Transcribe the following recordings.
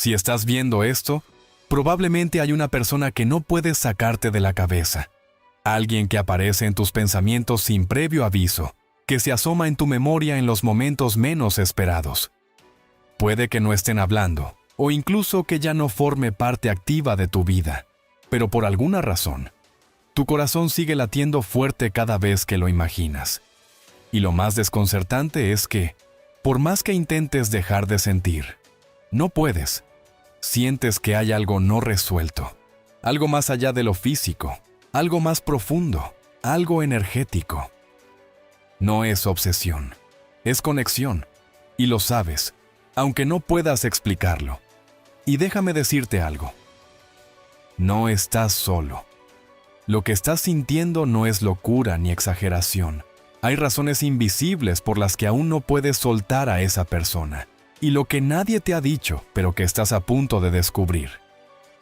Si estás viendo esto, probablemente hay una persona que no puedes sacarte de la cabeza. Alguien que aparece en tus pensamientos sin previo aviso, que se asoma en tu memoria en los momentos menos esperados. Puede que no estén hablando, o incluso que ya no forme parte activa de tu vida, pero por alguna razón, tu corazón sigue latiendo fuerte cada vez que lo imaginas. Y lo más desconcertante es que, por más que intentes dejar de sentir, no puedes. Sientes que hay algo no resuelto, algo más allá de lo físico, algo más profundo, algo energético. No es obsesión, es conexión, y lo sabes, aunque no puedas explicarlo. Y déjame decirte algo. No estás solo. Lo que estás sintiendo no es locura ni exageración. Hay razones invisibles por las que aún no puedes soltar a esa persona. Y lo que nadie te ha dicho, pero que estás a punto de descubrir,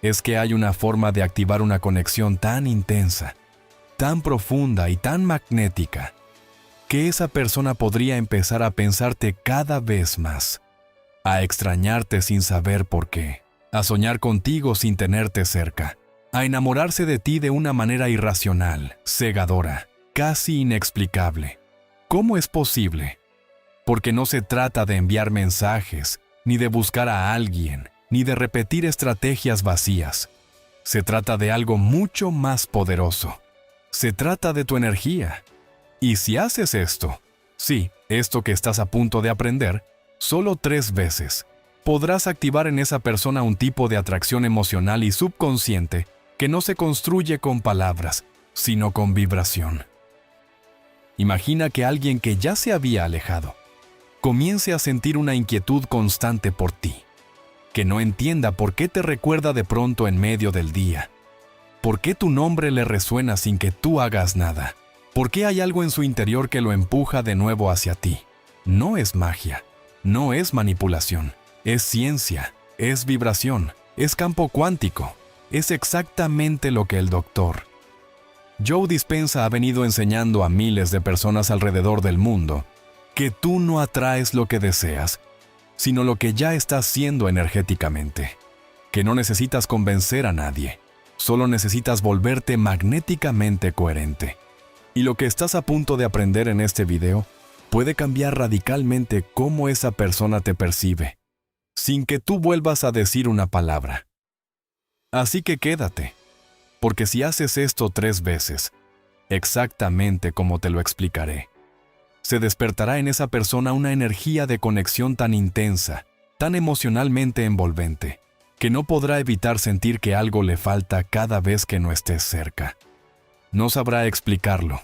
es que hay una forma de activar una conexión tan intensa, tan profunda y tan magnética, que esa persona podría empezar a pensarte cada vez más, a extrañarte sin saber por qué, a soñar contigo sin tenerte cerca, a enamorarse de ti de una manera irracional, cegadora, casi inexplicable. ¿Cómo es posible? Porque no se trata de enviar mensajes, ni de buscar a alguien, ni de repetir estrategias vacías. Se trata de algo mucho más poderoso. Se trata de tu energía. Y si haces esto, sí, esto que estás a punto de aprender, solo 3 veces, podrás activar en esa persona un tipo de atracción emocional y subconsciente que no se construye con palabras, sino con vibración. Imagina que alguien que ya se había alejado comience a sentir una inquietud constante por ti, que no entienda por qué te recuerda de pronto en medio del día, por qué tu nombre le resuena sin que tú hagas nada, por qué hay algo en su interior que lo empuja de nuevo hacia ti. No es magia, no es manipulación, es ciencia, es vibración, es campo cuántico, es exactamente lo que el Dr. Joe Dispenza ha venido enseñando a miles de personas alrededor del mundo, que tú no atraes lo que deseas, sino lo que ya estás siendo energéticamente, que no necesitas convencer a nadie, solo necesitas volverte magnéticamente coherente. Y lo que estás a punto de aprender en este video puede cambiar radicalmente cómo esa persona te percibe, sin que tú vuelvas a decir una palabra. Así que quédate, porque si haces esto 3 veces, exactamente como te lo explicaré, se despertará en esa persona una energía de conexión tan intensa, tan emocionalmente envolvente, que no podrá evitar sentir que algo le falta cada vez que no estés cerca. No sabrá explicarlo.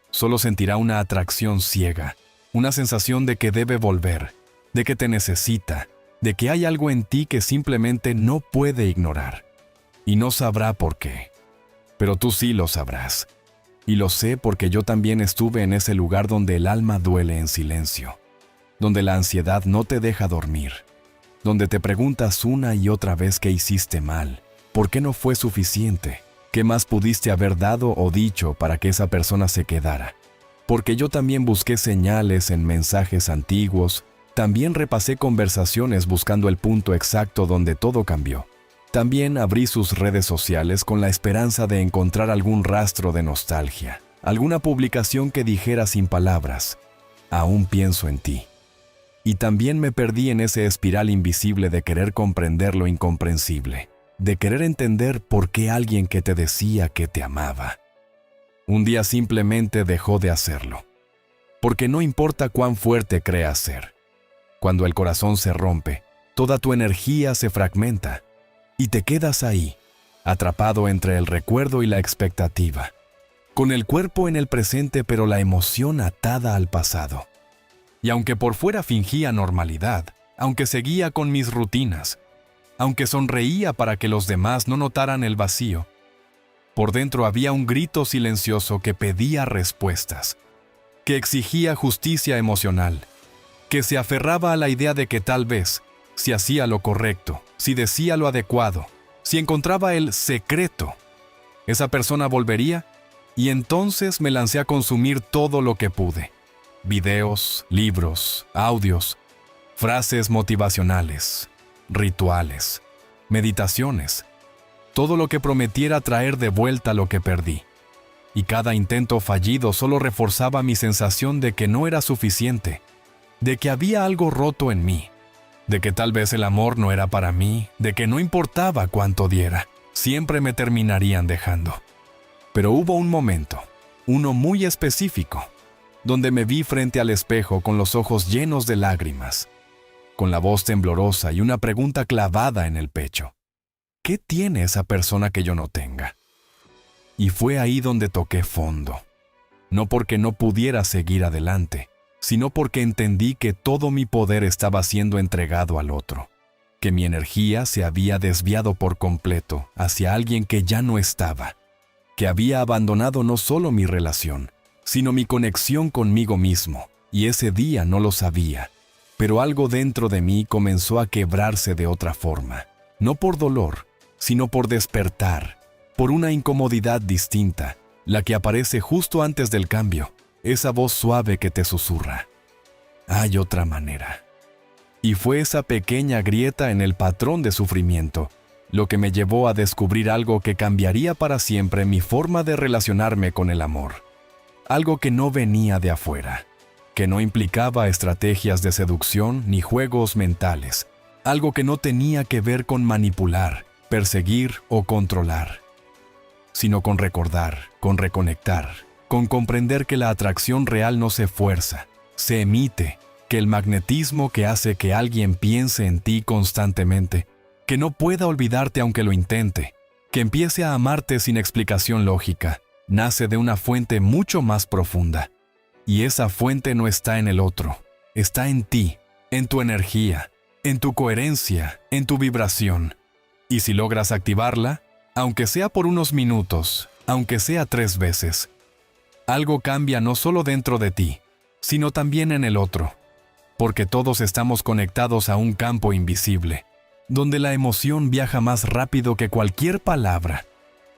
Solo sentirá una atracción ciega, una sensación de que debe volver, de que te necesita, de que hay algo en ti que simplemente no puede ignorar. Y no sabrá por qué. Pero tú sí lo sabrás. Y lo sé porque yo también estuve en ese lugar donde el alma duele en silencio, donde la ansiedad no te deja dormir, donde te preguntas una y otra vez qué hiciste mal, por qué no fue suficiente, qué más pudiste haber dado o dicho para que esa persona se quedara. Porque yo también busqué señales en mensajes antiguos, también repasé conversaciones buscando el punto exacto donde todo cambió. También abrí sus redes sociales con la esperanza de encontrar algún rastro de nostalgia, alguna publicación que dijera sin palabras, aún pienso en ti. Y también me perdí en ese espiral invisible de querer comprender lo incomprensible, de querer entender por qué alguien que te decía que te amaba, un día simplemente dejó de hacerlo. Porque no importa cuán fuerte creas ser, cuando el corazón se rompe, toda tu energía se fragmenta, y te quedas ahí, atrapado entre el recuerdo y la expectativa, con el cuerpo en el presente pero la emoción atada al pasado. Y aunque por fuera fingía normalidad, aunque seguía con mis rutinas, aunque sonreía para que los demás no notaran el vacío, por dentro había un grito silencioso que pedía respuestas, que exigía justicia emocional, que se aferraba a la idea de que tal vez, si hacía lo correcto, si decía lo adecuado, si encontraba el secreto, esa persona volvería, y entonces me lancé a consumir todo lo que pude. Videos, libros, audios, frases motivacionales, rituales, meditaciones, todo lo que prometiera traer de vuelta lo que perdí. Y cada intento fallido solo reforzaba mi sensación de que no era suficiente, de que había algo roto en mí, de que tal vez el amor no era para mí, de que no importaba cuánto diera, siempre me terminarían dejando. Pero hubo un momento, uno muy específico, donde me vi frente al espejo con los ojos llenos de lágrimas, con la voz temblorosa y una pregunta clavada en el pecho. ¿Qué tiene esa persona que yo no tenga? Y fue ahí donde toqué fondo. No porque no pudiera seguir adelante, sino porque entendí que todo mi poder estaba siendo entregado al otro, que mi energía se había desviado por completo hacia alguien que ya no estaba, que había abandonado no solo mi relación, sino mi conexión conmigo mismo, y ese día no lo sabía, pero algo dentro de mí comenzó a quebrarse de otra forma, no por dolor, sino por despertar, por una incomodidad distinta, la que aparece justo antes del cambio, esa voz suave que te susurra. Hay otra manera. Y fue esa pequeña grieta en el patrón de sufrimiento lo que me llevó a descubrir algo que cambiaría para siempre mi forma de relacionarme con el amor. Algo que no venía de afuera, que no implicaba estrategias de seducción ni juegos mentales, algo que no tenía que ver con manipular, perseguir o controlar, sino con recordar, con reconectar, con comprender que la atracción real no se fuerza, se emite, que el magnetismo que hace que alguien piense en ti constantemente, que no pueda olvidarte aunque lo intente, que empiece a amarte sin explicación lógica, nace de una fuente mucho más profunda. Y esa fuente no está en el otro, está en ti, en tu energía, en tu coherencia, en tu vibración. Y si logras activarla, aunque sea por unos minutos, aunque sea 3 veces, algo cambia no solo dentro de ti, sino también en el otro, porque todos estamos conectados a un campo invisible, donde la emoción viaja más rápido que cualquier palabra.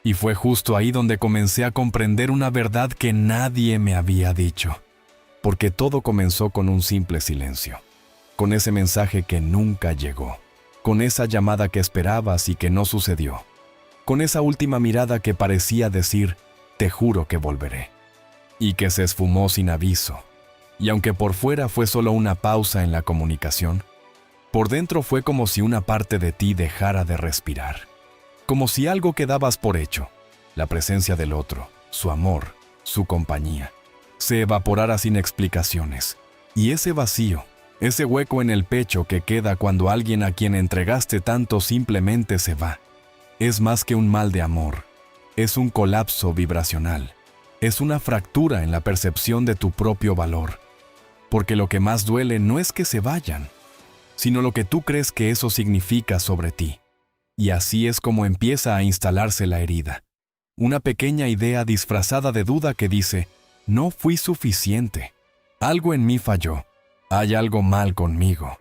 Y fue justo ahí donde comencé a comprender una verdad que nadie me había dicho, porque todo comenzó con un simple silencio, con ese mensaje que nunca llegó, con esa llamada que esperabas y que no sucedió, con esa última mirada que parecía decir, te juro que volveré, y que se esfumó sin aviso. Y aunque por fuera fue solo una pausa en la comunicación, por dentro fue como si una parte de ti dejara de respirar, como si algo que dabas por hecho, la presencia del otro, su amor, su compañía, se evaporara sin explicaciones. Y ese vacío, ese hueco en el pecho que queda cuando alguien a quien entregaste tanto simplemente se va, es más que un mal de amor, es un colapso vibracional, es una fractura en la percepción de tu propio valor. Porque lo que más duele no es que se vayan, sino lo que tú crees que eso significa sobre ti. Y así es como empieza a instalarse la herida. Una pequeña idea disfrazada de duda que dice, no fui suficiente, algo en mí falló, hay algo mal conmigo.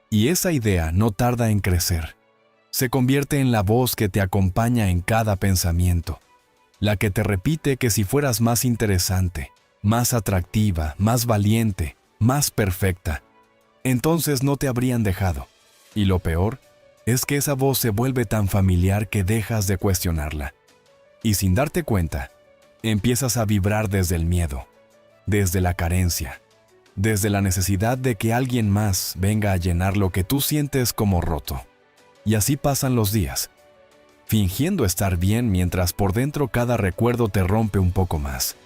Y esa idea no tarda en crecer. Se convierte en la voz que te acompaña en cada pensamiento, la que te repite que si fueras más interesante, más atractiva, más valiente, más perfecta, entonces no te habrían dejado. Y lo peor es que esa voz se vuelve tan familiar que dejas de cuestionarla. Y sin darte cuenta, empiezas a vibrar desde el miedo, desde la carencia, desde la necesidad de que alguien más venga a llenar lo que tú sientes como roto. Y así pasan los días, fingiendo estar bien mientras por dentro cada recuerdo te rompe un poco más.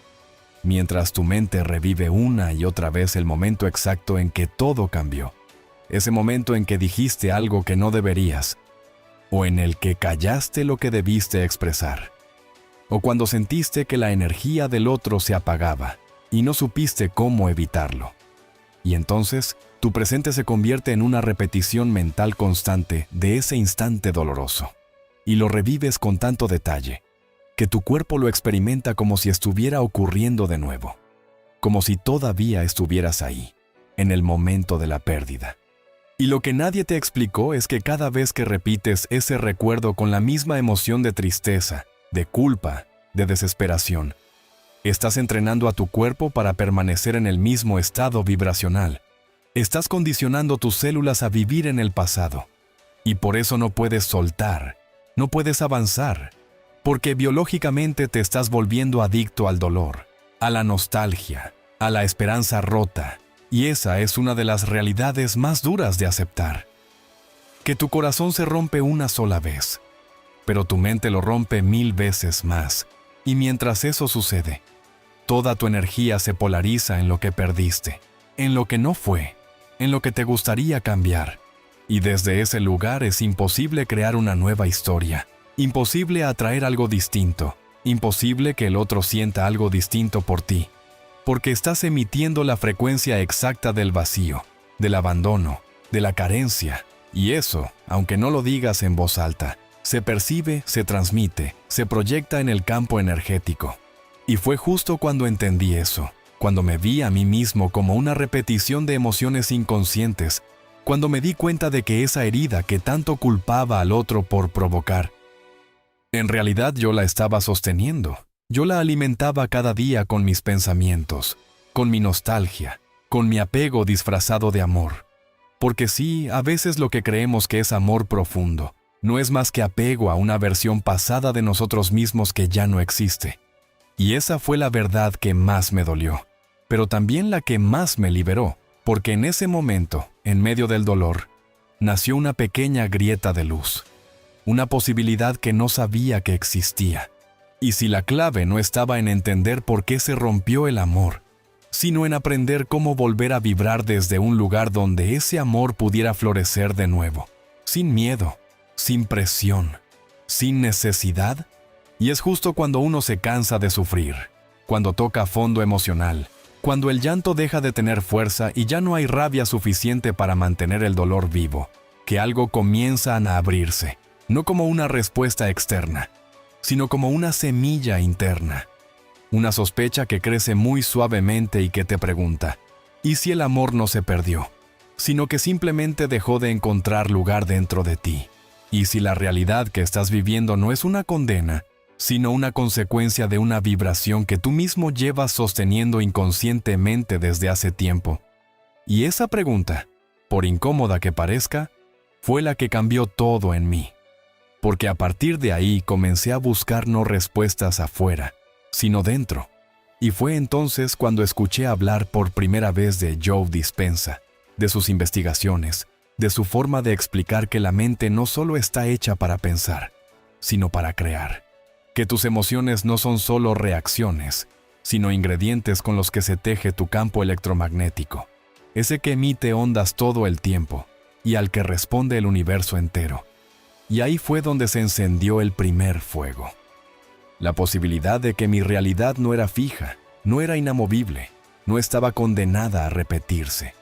Mientras tu mente revive una y otra vez el momento exacto en que todo cambió, ese momento en que dijiste algo que no deberías, o en el que callaste lo que debiste expresar, o cuando sentiste que la energía del otro se apagaba y no supiste cómo evitarlo. Y entonces, tu presente se convierte en una repetición mental constante de ese instante doloroso, y lo revives con tanto detalle, que tu cuerpo lo experimenta como si estuviera ocurriendo de nuevo, como si todavía estuvieras ahí, en el momento de la pérdida. Y lo que nadie te explicó es que cada vez que repites ese recuerdo con la misma emoción de tristeza, de culpa, de desesperación, estás entrenando a tu cuerpo para permanecer en el mismo estado vibracional. Estás condicionando tus células a vivir en el pasado, Y por eso no puedes soltar, no puedes avanzar, porque biológicamente te estás volviendo adicto al dolor, a la nostalgia, a la esperanza rota, y esa es una de las realidades más duras de aceptar. Que tu corazón se rompe una sola vez, pero tu mente lo rompe 1000 veces más, y mientras eso sucede, toda tu energía se polariza en lo que perdiste, en lo que no fue, en lo que te gustaría cambiar, y desde ese lugar es imposible crear una nueva historia, imposible atraer algo distinto, imposible que el otro sienta algo distinto por ti, porque estás emitiendo la frecuencia exacta del vacío, del abandono, de la carencia, y eso, aunque no lo digas en voz alta, se percibe, se transmite, se proyecta en el campo energético. Y fue justo cuando entendí eso, cuando me vi a mí mismo como una repetición de emociones inconscientes, cuando me di cuenta de que esa herida que tanto culpaba al otro por provocar, en realidad yo la estaba sosteniendo. Yo la alimentaba cada día con mis pensamientos, con mi nostalgia, con mi apego disfrazado de amor. Porque sí, a veces lo que creemos que es amor profundo, no es más que apego a una versión pasada de nosotros mismos que ya no existe. Y esa fue la verdad que más me dolió, pero también la que más me liberó, porque en ese momento, en medio del dolor, nació una pequeña grieta de luz, una posibilidad que no sabía que existía. Y si la clave no estaba en entender por qué se rompió el amor, sino en aprender cómo volver a vibrar desde un lugar donde ese amor pudiera florecer de nuevo, sin miedo, sin presión, sin necesidad. Y es justo cuando uno se cansa de sufrir, cuando toca fondo emocional, cuando el llanto deja de tener fuerza y ya no hay rabia suficiente para mantener el dolor vivo, que algo comienza a abrirse, no como una respuesta externa, sino como una semilla interna, una sospecha que crece muy suavemente y que te pregunta, ¿y si el amor no se perdió, sino que simplemente dejó de encontrar lugar dentro de ti? ¿Y si la realidad que estás viviendo no es una condena, sino una consecuencia de una vibración que tú mismo llevas sosteniendo inconscientemente desde hace tiempo? Y esa pregunta, por incómoda que parezca, fue la que cambió todo en mí. Porque a partir de ahí comencé a buscar no respuestas afuera, sino dentro. Y fue entonces cuando escuché hablar por primera vez de Joe Dispenza, de sus investigaciones, de su forma de explicar que la mente no solo está hecha para pensar, sino para crear. Que tus emociones no son solo reacciones, sino ingredientes con los que se teje tu campo electromagnético, ese que emite ondas todo el tiempo y al que responde el universo entero. Y ahí fue donde se encendió el primer fuego. La posibilidad de que mi realidad no era fija, no era inamovible, no estaba condenada a repetirse.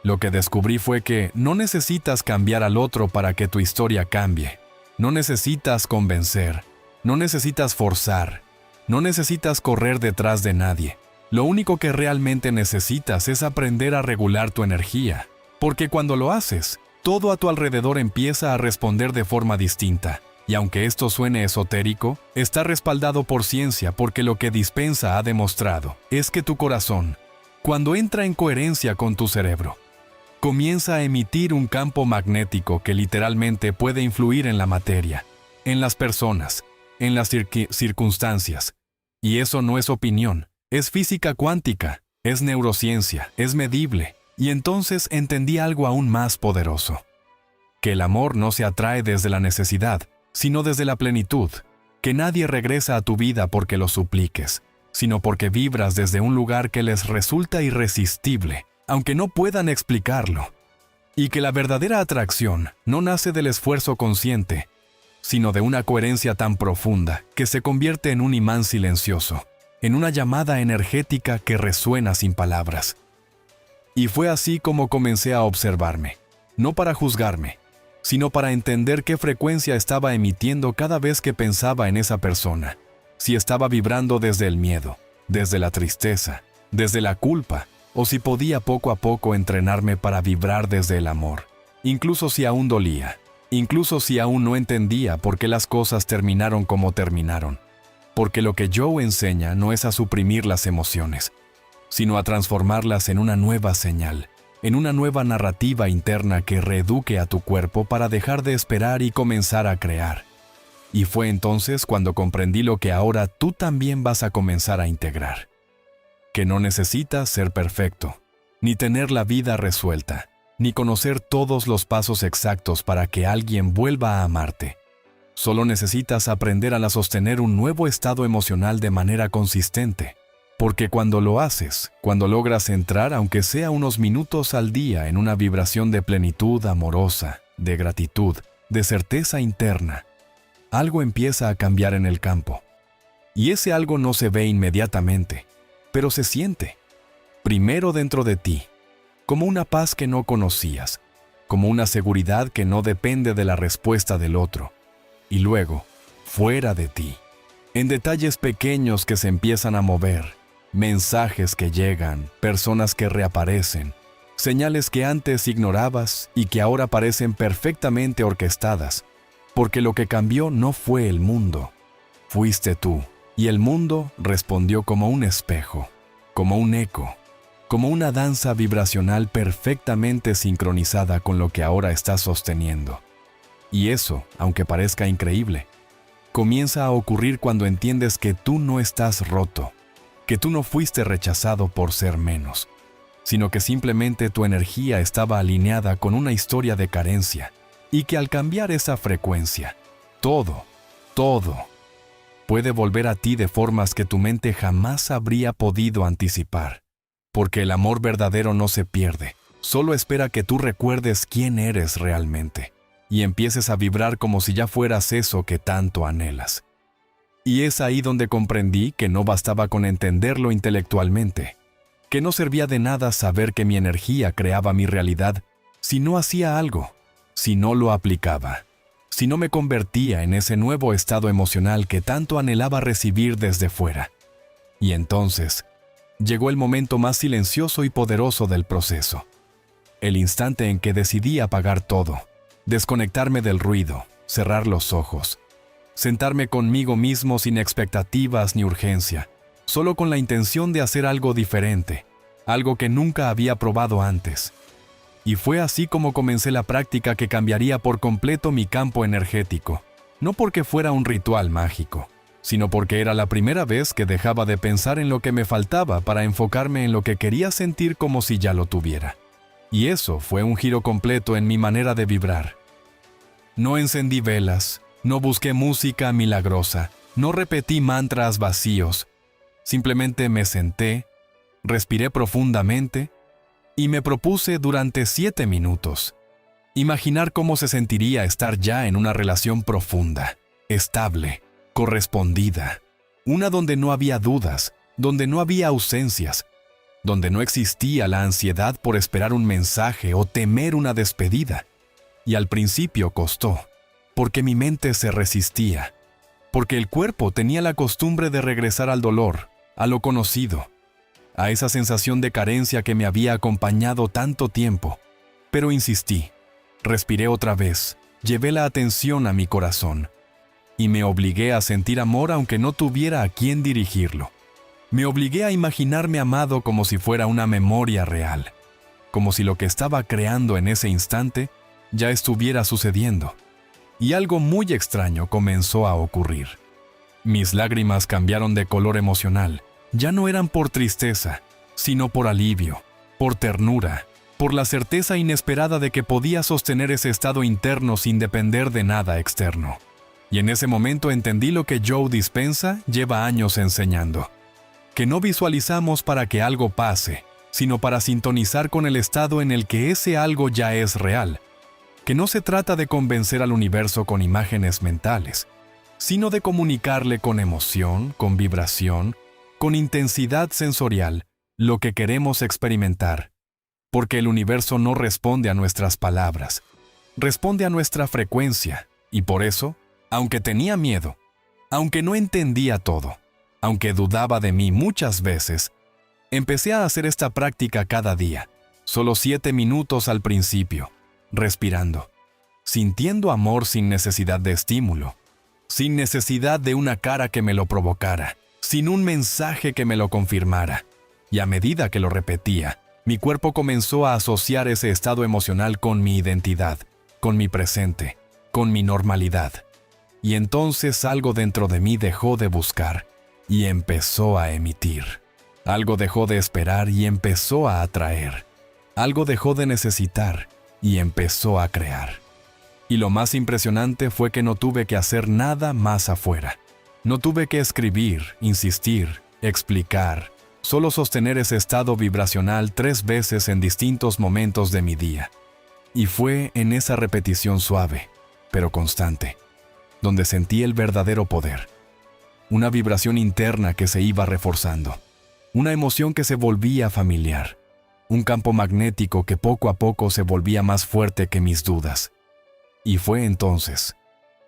Lo que descubrí fue que no necesitas cambiar al otro para que tu historia cambie. No necesitas convencer, no necesitas forzar, no necesitas correr detrás de nadie. Lo único que realmente necesitas es aprender a regular tu energía, porque cuando lo haces, todo a tu alrededor empieza a responder de forma distinta. Y aunque esto suene esotérico, está respaldado por ciencia porque lo que Dispenza ha demostrado es que tu corazón, cuando entra en coherencia con tu cerebro, comienza a emitir un campo magnético que literalmente puede influir en la materia, en las personas, en las circunstancias. Y eso no es opinión, es física cuántica, es neurociencia, es medible. Y entonces entendí algo aún más poderoso. Que el amor no se atrae desde la necesidad, sino desde la plenitud. Que nadie regresa a tu vida porque lo supliques, sino porque vibras desde un lugar que les resulta irresistible, aunque no puedan explicarlo. Y que la verdadera atracción no nace del esfuerzo consciente, sino de una coherencia tan profunda que se convierte en un imán silencioso, en una llamada energética que resuena sin palabras. Y fue así como comencé a observarme, no para juzgarme, sino para entender qué frecuencia estaba emitiendo cada vez que pensaba en esa persona, si estaba vibrando desde el miedo, desde la tristeza, desde la culpa, o si podía poco a poco entrenarme para vibrar desde el amor, incluso si aún dolía, incluso si aún no entendía por qué las cosas terminaron como terminaron, porque lo que Joe enseña no es a suprimir las emociones, sino a transformarlas en una nueva señal, en una nueva narrativa interna que reeduque a tu cuerpo para dejar de esperar y comenzar a crear. Y fue entonces cuando comprendí lo que ahora tú también vas a comenzar a integrar. Que no necesitas ser perfecto, ni tener la vida resuelta, ni conocer todos los pasos exactos para que alguien vuelva a amarte. Solo necesitas aprender a sostener un nuevo estado emocional de manera consistente, porque cuando lo haces, cuando logras entrar aunque sea unos minutos al día en una vibración de plenitud amorosa, de gratitud, de certeza interna, algo empieza a cambiar en el campo. Y ese algo no se ve inmediatamente, pero se siente. Primero dentro de ti, como una paz que no conocías, como una seguridad que no depende de la respuesta del otro. Y luego, fuera de ti, en detalles pequeños que se empiezan a mover, mensajes que llegan, personas que reaparecen, señales que antes ignorabas y que ahora parecen perfectamente orquestadas, porque lo que cambió no fue el mundo, fuiste tú, y el mundo respondió como un espejo, como un eco, como una danza vibracional perfectamente sincronizada con lo que ahora estás sosteniendo. Y eso, aunque parezca increíble, comienza a ocurrir cuando entiendes que tú no estás roto, que tú no fuiste rechazado por ser menos, sino que simplemente tu energía estaba alineada con una historia de carencia, y que al cambiar esa frecuencia, todo puede volver a ti de formas que tu mente jamás habría podido anticipar. Porque el amor verdadero no se pierde, solo espera que tú recuerdes quién eres realmente y empieces a vibrar como si ya fueras eso que tanto anhelas. Y es ahí donde comprendí que no bastaba con entenderlo intelectualmente, que no servía de nada saber que mi energía creaba mi realidad si no hacía algo, si no lo aplicaba, si no me convertía en ese nuevo estado emocional que tanto anhelaba recibir desde fuera. Y entonces, llegó el momento más silencioso y poderoso del proceso. El instante en que decidí apagar todo, desconectarme del ruido, cerrar los ojos, sentarme conmigo mismo sin expectativas ni urgencia, solo con la intención de hacer algo diferente, algo que nunca había probado antes. Y fue así como comencé la práctica que cambiaría por completo mi campo energético, no porque fuera un ritual mágico, sino porque era la primera vez que dejaba de pensar en lo que me faltaba para enfocarme en lo que quería sentir como si ya lo tuviera. Y eso fue un giro completo en mi manera de vibrar. No encendí velas, no busqué música milagrosa, no repetí mantras vacíos. Simplemente me senté, respiré profundamente y me propuse durante 7 minutos imaginar cómo se sentiría estar ya en una relación profunda, estable, correspondida, una donde no había dudas, donde no había ausencias, donde no existía la ansiedad por esperar un mensaje o temer una despedida. Y al principio costó, porque mi mente se resistía, porque el cuerpo tenía la costumbre de regresar al dolor, a lo conocido, a esa sensación de carencia que me había acompañado tanto tiempo. Pero insistí, respiré otra vez, llevé la atención a mi corazón, y me obligué a sentir amor aunque no tuviera a quién dirigirlo. Me obligué a imaginarme amado como si fuera una memoria real, como si lo que estaba creando en ese instante ya estuviera sucediendo. Y algo muy extraño comenzó a ocurrir. Mis lágrimas cambiaron de color emocional. Ya no eran por tristeza, sino por alivio, por ternura, por la certeza inesperada de que podía sostener ese estado interno sin depender de nada externo. Y en ese momento entendí lo que Joe Dispenza lleva años enseñando. Que no visualizamos para que algo pase, sino para sintonizar con el estado en el que ese algo ya es real. Que no se trata de convencer al universo con imágenes mentales, sino de comunicarle con emoción, con vibración, con intensidad sensorial, lo que queremos experimentar. Porque el universo no responde a nuestras palabras, responde a nuestra frecuencia, y por eso, aunque tenía miedo, aunque no entendía todo, aunque dudaba de mí muchas veces, empecé a hacer esta práctica cada día, solo 7 minutos al principio, respirando, sintiendo amor sin necesidad de estímulo, sin necesidad de una cara que me lo provocara, sin un mensaje que me lo confirmara. Y a medida que lo repetía, Mi cuerpo comenzó a asociar ese estado emocional con mi identidad, con mi presente, con mi normalidad. Y entonces algo dentro de mí dejó de buscar y empezó a emitir. Algo dejó de esperar y empezó a atraer. Algo dejó de necesitar y empezó a crear. Y lo más impresionante fue que no tuve que hacer nada más afuera. No tuve que escribir, insistir, explicar, solo sostener ese estado vibracional 3 veces en distintos momentos de mi día. Y fue en esa repetición suave, pero constante, donde sentí el verdadero poder. Una vibración interna que se iba reforzando. Una emoción que se volvía familiar. Un campo magnético que poco a poco se volvía más fuerte que mis dudas. Y fue entonces,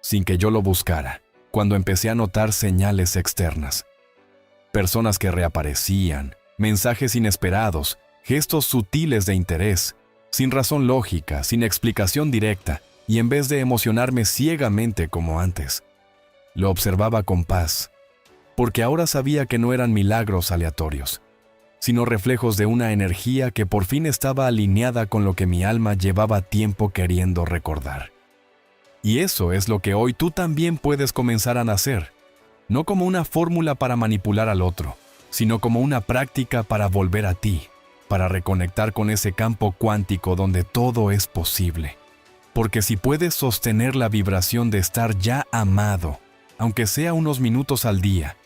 sin que yo lo buscara, cuando empecé a notar señales externas. Personas que reaparecían, mensajes inesperados, gestos sutiles de interés, sin razón lógica, sin explicación directa, y en vez de emocionarme ciegamente como antes, lo observaba con paz, porque ahora sabía que no eran milagros aleatorios, sino reflejos de una energía que por fin estaba alineada con lo que mi alma llevaba tiempo queriendo recordar. Y eso es lo que hoy tú también puedes comenzar a nacer, no como una fórmula para manipular al otro, sino como una práctica para volver a ti, para reconectar con ese campo cuántico donde todo es posible. Porque si puedes sostener la vibración de estar ya amado, aunque sea unos minutos al día,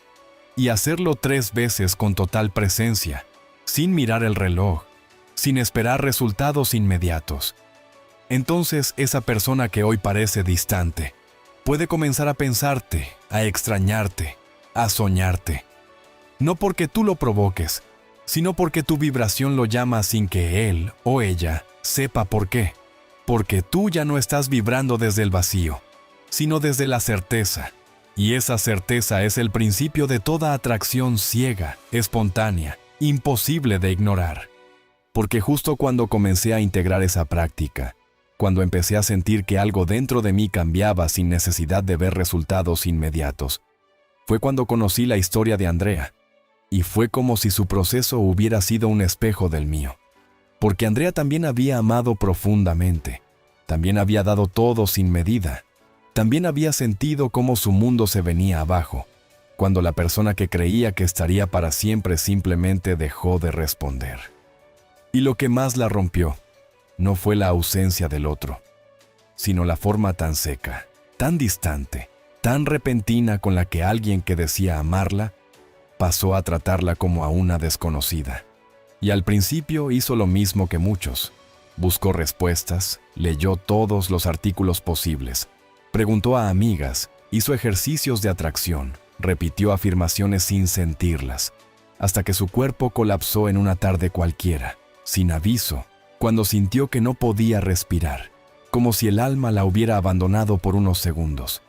y hacerlo 3 veces con total presencia, sin mirar el reloj, sin esperar resultados inmediatos, entonces esa persona que hoy parece distante puede comenzar a pensarte, a extrañarte, a soñarte. No porque tú lo provoques, sino porque tu vibración lo llama sin que él o ella sepa por qué. Porque tú ya no estás vibrando desde el vacío, sino desde la certeza. Y esa certeza es el principio de toda atracción ciega, espontánea, imposible de ignorar. Porque justo cuando comencé a integrar esa práctica, cuando empecé a sentir que algo dentro de mí cambiaba sin necesidad de ver resultados inmediatos, fue cuando conocí la historia de Andrea, y fue como si su proceso hubiera sido un espejo del mío. Porque Andrea también había amado profundamente, también había dado todo sin medida, también había sentido cómo su mundo se venía abajo, cuando la persona que creía que estaría para siempre simplemente dejó de responder. Y lo que más la rompió no fue la ausencia del otro, sino la forma tan seca, tan distante, tan repentina con la que alguien que decía amarla pasó a tratarla como a una desconocida. Y al principio hizo lo mismo que muchos. Buscó respuestas, leyó todos los artículos posibles, preguntó a amigas, hizo ejercicios de atracción, repitió afirmaciones sin sentirlas, hasta que su cuerpo colapsó en una tarde cualquiera, sin aviso, cuando sintió que no podía respirar, como si el alma la hubiera abandonado por unos segundos.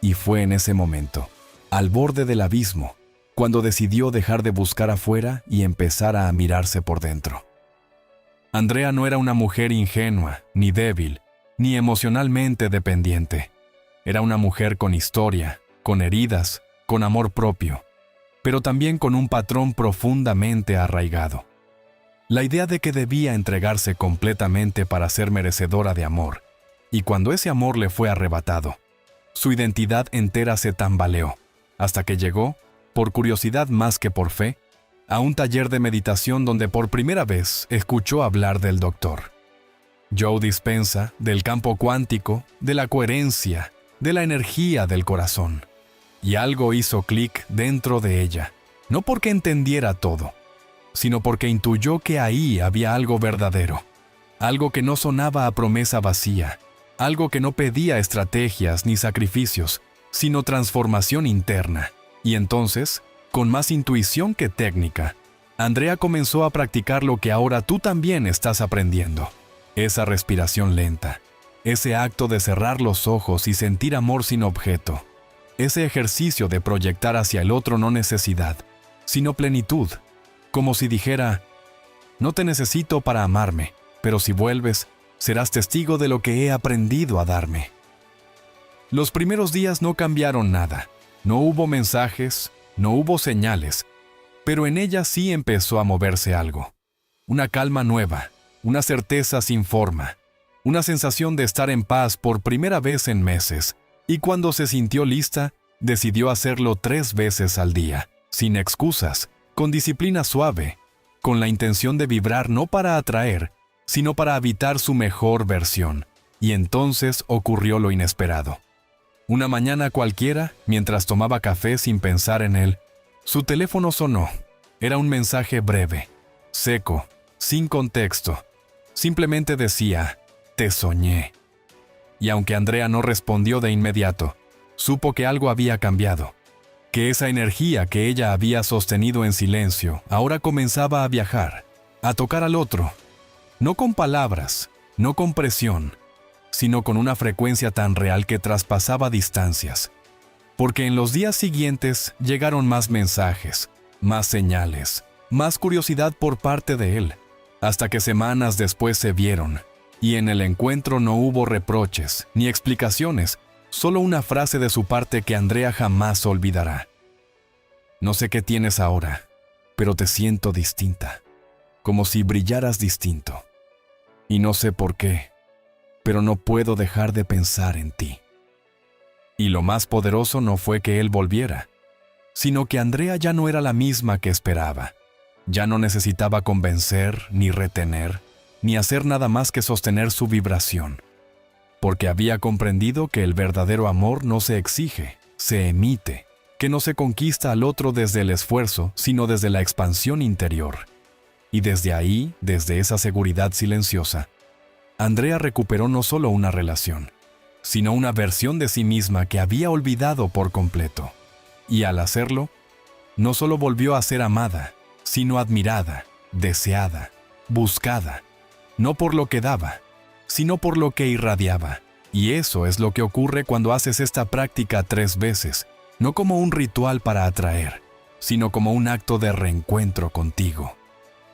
Y fue en ese momento, al borde del abismo, cuando decidió dejar de buscar afuera y empezar a mirarse por dentro. Andrea no era una mujer ingenua, ni débil, ni emocionalmente dependiente. Era una mujer con historia, con heridas, con amor propio, pero también con un patrón profundamente arraigado. La idea de que debía entregarse completamente para ser merecedora de amor, y cuando ese amor le fue arrebatado, su identidad entera se tambaleó, hasta que llegó, por curiosidad más que por fe, a un taller de meditación donde por primera vez escuchó hablar del doctor Joe Dispenza, del campo cuántico, de la coherencia, de la energía del corazón. Y algo hizo clic dentro de ella, no porque entendiera todo, sino porque intuyó que ahí había algo verdadero, algo que no sonaba a promesa vacía, algo que no pedía estrategias ni sacrificios, sino transformación interna. Y entonces, con más intuición que técnica, Andrea comenzó a practicar lo que ahora tú también estás aprendiendo. Esa respiración lenta, ese acto de cerrar los ojos y sentir amor sin objeto, ese ejercicio de proyectar hacia el otro no necesidad, sino plenitud, como si dijera, no te necesito para amarme, pero si vuelves, serás testigo de lo que he aprendido a darme. Los primeros días no cambiaron nada, no hubo mensajes, no hubo señales, pero en ella sí empezó a moverse algo. una calma nueva, una certeza sin forma, una sensación de estar en paz por primera vez en meses, y cuando se sintió lista, decidió hacerlo 3 veces al día, sin excusas, con disciplina suave, con la intención de vibrar no para atraer, sino para habitar su mejor versión. Y entonces ocurrió lo inesperado. Una mañana cualquiera, mientras tomaba café sin pensar en él, su teléfono sonó. Era un mensaje breve, seco, sin contexto. Simplemente decía, «Te soñé». Y aunque Andrea no respondió de inmediato, supo que algo había cambiado, que esa energía que ella había sostenido en silencio ahora comenzaba a viajar, a tocar al otro, no con palabras, no con presión, sino con una frecuencia tan real que traspasaba distancias. Porque en los días siguientes llegaron más mensajes, más señales, más curiosidad por parte de él, hasta que semanas después se vieron, y en el encuentro no hubo reproches ni explicaciones, solo una frase de su parte que Andrea jamás olvidará. «No sé qué tienes ahora, pero te siento distinta, como si brillaras distinto. Y no sé por qué, pero no puedo dejar de pensar en ti». Y lo más poderoso no fue que él volviera, sino que Andrea ya no era la misma que esperaba. Ya no necesitaba convencer, ni retener, ni hacer nada más que sostener su vibración, porque había comprendido que el verdadero amor no se exige, se emite, que no se conquista al otro desde el esfuerzo, sino desde la expansión interior. Y desde ahí, desde esa seguridad silenciosa, Andrea recuperó no solo una relación, sino una versión de sí misma que había olvidado por completo. Y al hacerlo, no solo volvió a ser amada, sino admirada, deseada, buscada, no por lo que daba, sino por lo que irradiaba. Y eso es lo que ocurre cuando haces esta práctica 3 veces, no como un ritual para atraer, sino como un acto de reencuentro contigo.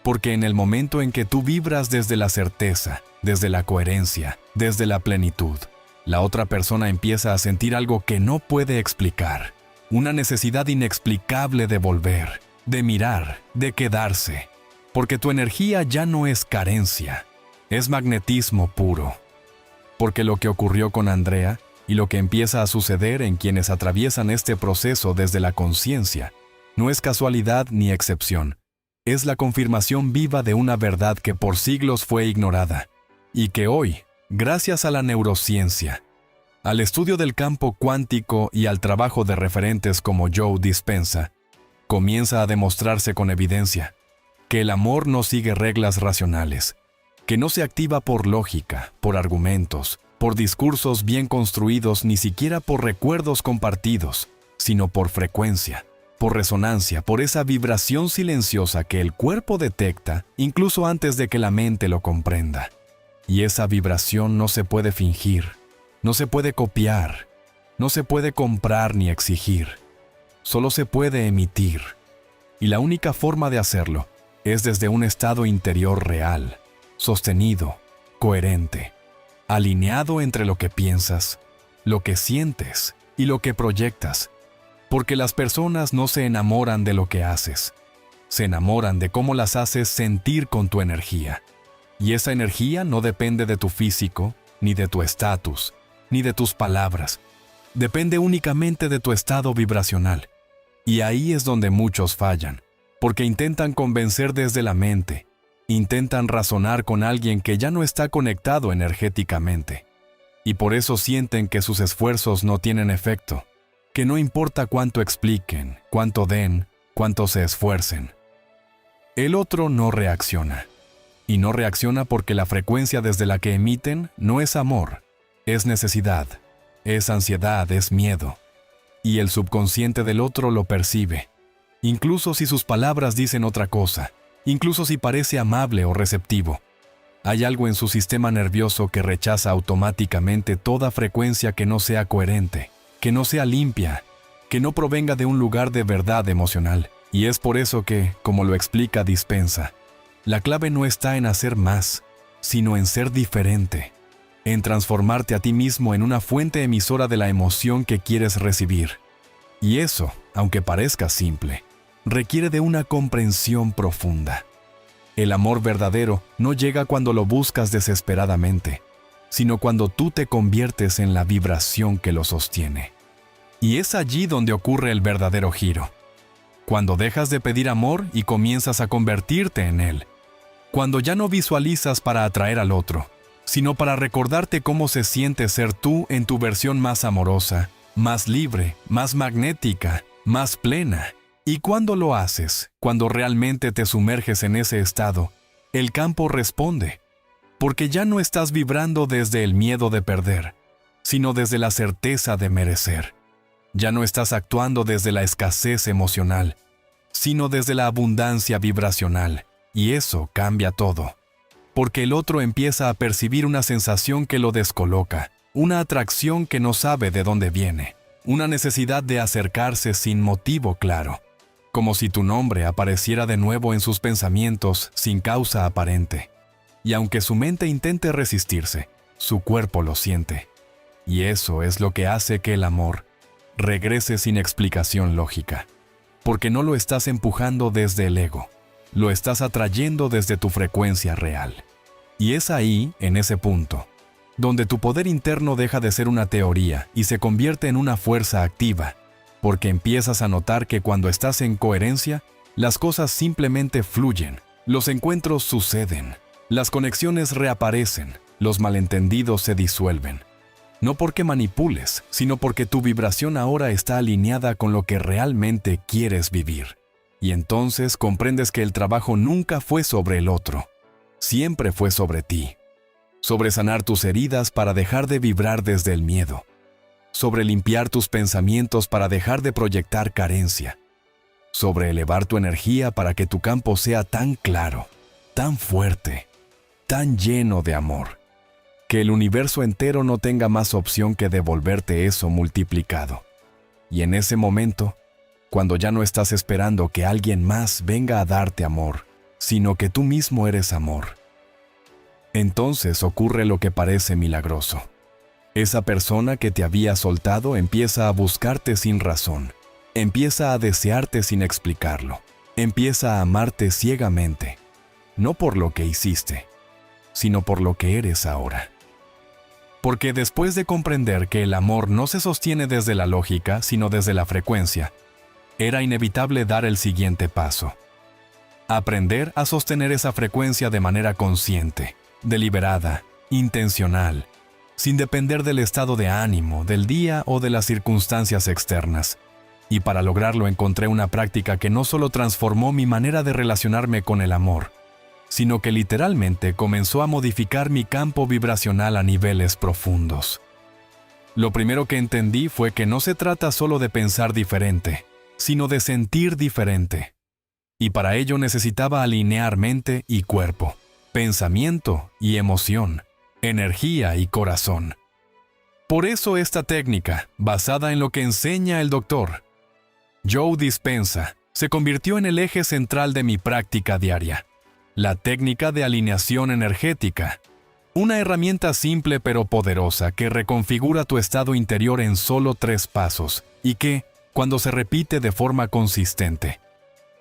Porque en el momento en que tú vibras desde la certeza, desde la coherencia, desde la plenitud, la otra persona empieza a sentir algo que no puede explicar, una necesidad inexplicable de volver, de mirar, de quedarse, porque tu energía ya no es carencia, es magnetismo puro. Porque lo que ocurrió con Andrea y lo que empieza a suceder en quienes atraviesan este proceso desde la conciencia no es casualidad ni excepción. Es la confirmación viva de una verdad que por siglos fue ignorada y que hoy, gracias a la neurociencia, al estudio del campo cuántico y al trabajo de referentes como Joe Dispenza, comienza a demostrarse con evidencia que el amor no sigue reglas racionales, que no se activa por lógica, por argumentos, por discursos bien construidos, ni siquiera por recuerdos compartidos, sino por frecuencia, por resonancia, por esa vibración silenciosa que el cuerpo detecta incluso antes de que la mente lo comprenda. Y esa vibración no se puede fingir, no se puede copiar, no se puede comprar ni exigir, solo se puede emitir. Y la única forma de hacerlo es desde un estado interior real, sostenido, coherente, alineado entre lo que piensas, lo que sientes y lo que proyectas. Porque las personas no se enamoran de lo que haces, se enamoran de cómo las haces sentir con tu energía. Y esa energía no depende de tu físico, ni de tu estatus, ni de tus palabras. Depende únicamente de tu estado vibracional. Y ahí es donde muchos fallan, porque intentan convencer desde la mente, intentan razonar con alguien que ya no está conectado energéticamente. Y por eso sienten que sus esfuerzos no tienen efecto, que no importa cuánto expliquen, cuánto den, cuánto se esfuercen. El otro no reacciona. Y no reacciona porque la frecuencia desde la que emiten no es amor, es necesidad, es ansiedad, es miedo. Y el subconsciente del otro lo percibe, incluso si sus palabras dicen otra cosa, incluso si parece amable o receptivo. Hay algo en su sistema nervioso que rechaza automáticamente toda frecuencia que no sea coherente, que no sea limpia, que no provenga de un lugar de verdad emocional. Y es por eso que, como lo explica Dispenza, la clave no está en hacer más, sino en ser diferente, en transformarte a ti mismo en una fuente emisora de la emoción que quieres recibir. Y eso, aunque parezca simple, requiere de una comprensión profunda. El amor verdadero no llega cuando lo buscas desesperadamente, sino cuando tú te conviertes en la vibración que lo sostiene. Y es allí donde ocurre el verdadero giro. Cuando dejas de pedir amor y comienzas a convertirte en él. Cuando ya no visualizas para atraer al otro, sino para recordarte cómo se siente ser tú en tu versión más amorosa, más libre, más magnética, más plena. Y cuando lo haces, cuando realmente te sumerges en ese estado, el campo responde, porque ya no estás vibrando desde el miedo de perder, sino desde la certeza de merecer. Ya no estás actuando desde la escasez emocional, sino desde la abundancia vibracional, y eso cambia todo. Porque el otro empieza a percibir una sensación que lo descoloca, una atracción que no sabe de dónde viene, una necesidad de acercarse sin motivo claro, como si tu nombre apareciera de nuevo en sus pensamientos sin causa aparente. Y aunque su mente intente resistirse, su cuerpo lo siente. Y eso es lo que hace que el amor regrese sin explicación lógica, porque no lo estás empujando desde el ego, lo estás atrayendo desde tu frecuencia real. Y es ahí, en ese punto, donde tu poder interno deja de ser una teoría y se convierte en una fuerza activa, porque empiezas a notar que cuando estás en coherencia, las cosas simplemente fluyen, los encuentros suceden, las conexiones reaparecen, los malentendidos se disuelven. No porque manipules, sino porque tu vibración ahora está alineada con lo que realmente quieres vivir. Y entonces comprendes que el trabajo nunca fue sobre el otro, siempre fue sobre ti. Sobre sanar tus heridas para dejar de vibrar desde el miedo. Sobre limpiar tus pensamientos para dejar de proyectar carencia. Sobre elevar tu energía para que tu campo sea tan claro, tan fuerte, tan lleno de amor, que el universo entero no tenga más opción que devolverte eso multiplicado. Y en ese momento, cuando ya no estás esperando que alguien más venga a darte amor, sino que tú mismo eres amor, entonces ocurre lo que parece milagroso. Esa persona que te había soltado empieza a buscarte sin razón, empieza a desearte sin explicarlo, empieza a amarte ciegamente, no por lo que hiciste, sino por lo que eres ahora. Porque después de comprender que el amor no se sostiene desde la lógica, sino desde la frecuencia, era inevitable dar el siguiente paso. Aprender a sostener esa frecuencia de manera consciente, deliberada, intencional, sin depender del estado de ánimo, del día o de las circunstancias externas. Y para lograrlo encontré una práctica que no solo transformó mi manera de relacionarme con el amor, sino que literalmente comenzó a modificar mi campo vibracional a niveles profundos. Lo primero que entendí fue que no se trata solo de pensar diferente, sino de sentir diferente. Y para ello necesitaba alinear mente y cuerpo, pensamiento y emoción, energía y corazón. Por eso esta técnica, basada en lo que enseña el Dr. Joe Dispenza, se convirtió en el eje central de mi práctica diaria. La técnica de alineación energética, una herramienta simple pero poderosa que reconfigura tu estado interior en solo 3 pasos y que, cuando se repite de forma consistente,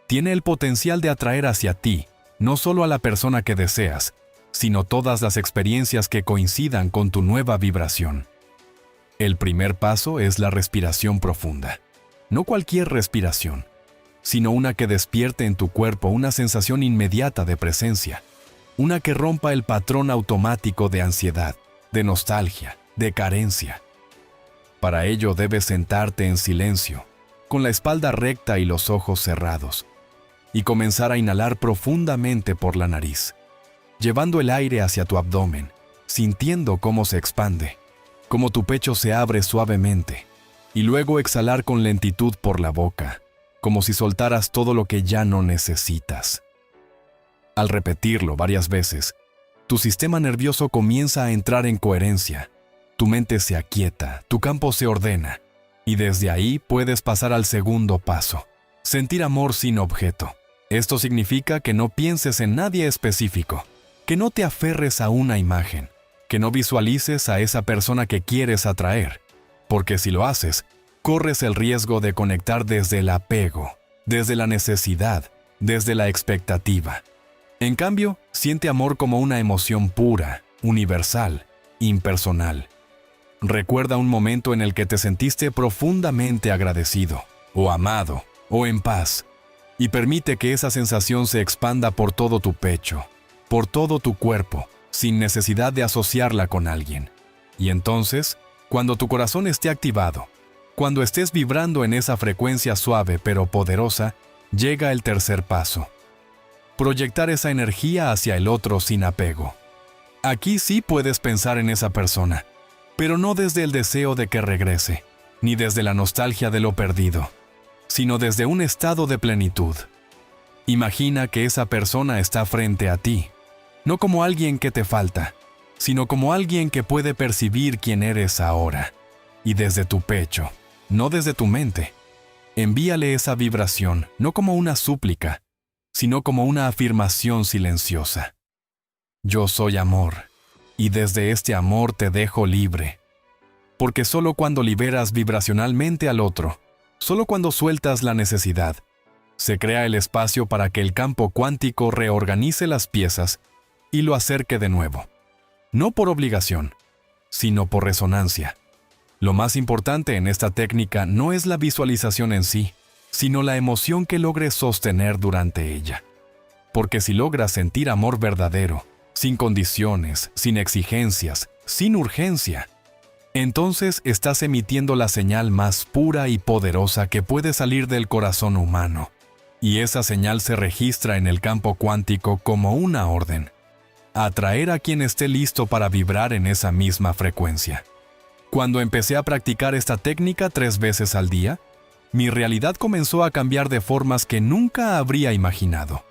tiene el potencial de atraer hacia ti no solo a la persona que deseas, sino todas las experiencias que coincidan con tu nueva vibración. El primer paso es la respiración profunda. No cualquier respiración, sino una que despierte en tu cuerpo una sensación inmediata de presencia, una que rompa el patrón automático de ansiedad, de nostalgia, de carencia. Para ello debes sentarte en silencio, con la espalda recta y los ojos cerrados, y comenzar a inhalar profundamente por la nariz, llevando el aire hacia tu abdomen, sintiendo cómo se expande, cómo tu pecho se abre suavemente, y luego exhalar con lentitud por la boca, como si soltaras todo lo que ya no necesitas. Al repetirlo varias veces, tu sistema nervioso comienza a entrar en coherencia, tu mente se aquieta, tu campo se ordena, y desde ahí puedes pasar al segundo paso, sentir amor sin objeto. Esto significa que no pienses en nadie específico, que no te aferres a una imagen, que no visualices a esa persona que quieres atraer, porque si lo haces, corres el riesgo de conectar desde el apego, desde la necesidad, desde la expectativa. En cambio, siente amor como una emoción pura, universal, impersonal. Recuerda un momento en el que te sentiste profundamente agradecido, o amado, o en paz, y permite que esa sensación se expanda por todo tu pecho, por todo tu cuerpo, sin necesidad de asociarla con alguien. Y entonces, cuando tu corazón esté activado, cuando estés vibrando en esa frecuencia suave pero poderosa, llega el tercer paso. Proyectar esa energía hacia el otro sin apego. Aquí sí puedes pensar en esa persona, pero no desde el deseo de que regrese, ni desde la nostalgia de lo perdido, sino desde un estado de plenitud. Imagina que esa persona está frente a ti, no como alguien que te falta, sino como alguien que puede percibir quién eres ahora, y desde tu pecho, no desde tu mente. Envíale esa vibración, no como una súplica, sino como una afirmación silenciosa. Yo soy amor, y desde este amor te dejo libre. Porque solo cuando liberas vibracionalmente al otro, solo cuando sueltas la necesidad, se crea el espacio para que el campo cuántico reorganice las piezas y lo acerque de nuevo. No por obligación, sino por resonancia. Lo más importante en esta técnica no es la visualización en sí, sino la emoción que logres sostener durante ella. Porque si logras sentir amor verdadero, sin condiciones, sin exigencias, sin urgencia, entonces estás emitiendo la señal más pura y poderosa que puede salir del corazón humano. Y esa señal se registra en el campo cuántico como una orden. Atraer a quien esté listo para vibrar en esa misma frecuencia. Cuando empecé a practicar esta técnica 3 veces al día, mi realidad comenzó a cambiar de formas que nunca habría imaginado.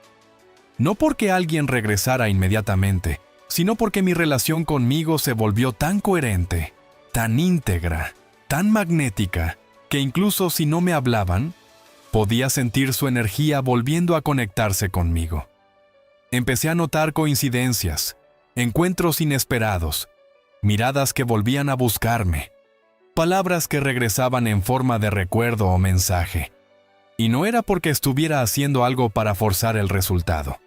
No porque alguien regresara inmediatamente, sino porque mi relación conmigo se volvió tan coherente, tan íntegra, tan magnética, que incluso si no me hablaban, podía sentir su energía volviendo a conectarse conmigo. Empecé a notar coincidencias, encuentros inesperados, miradas que volvían a buscarme, palabras que regresaban en forma de recuerdo o mensaje. Y no era porque estuviera haciendo algo para forzar el resultado.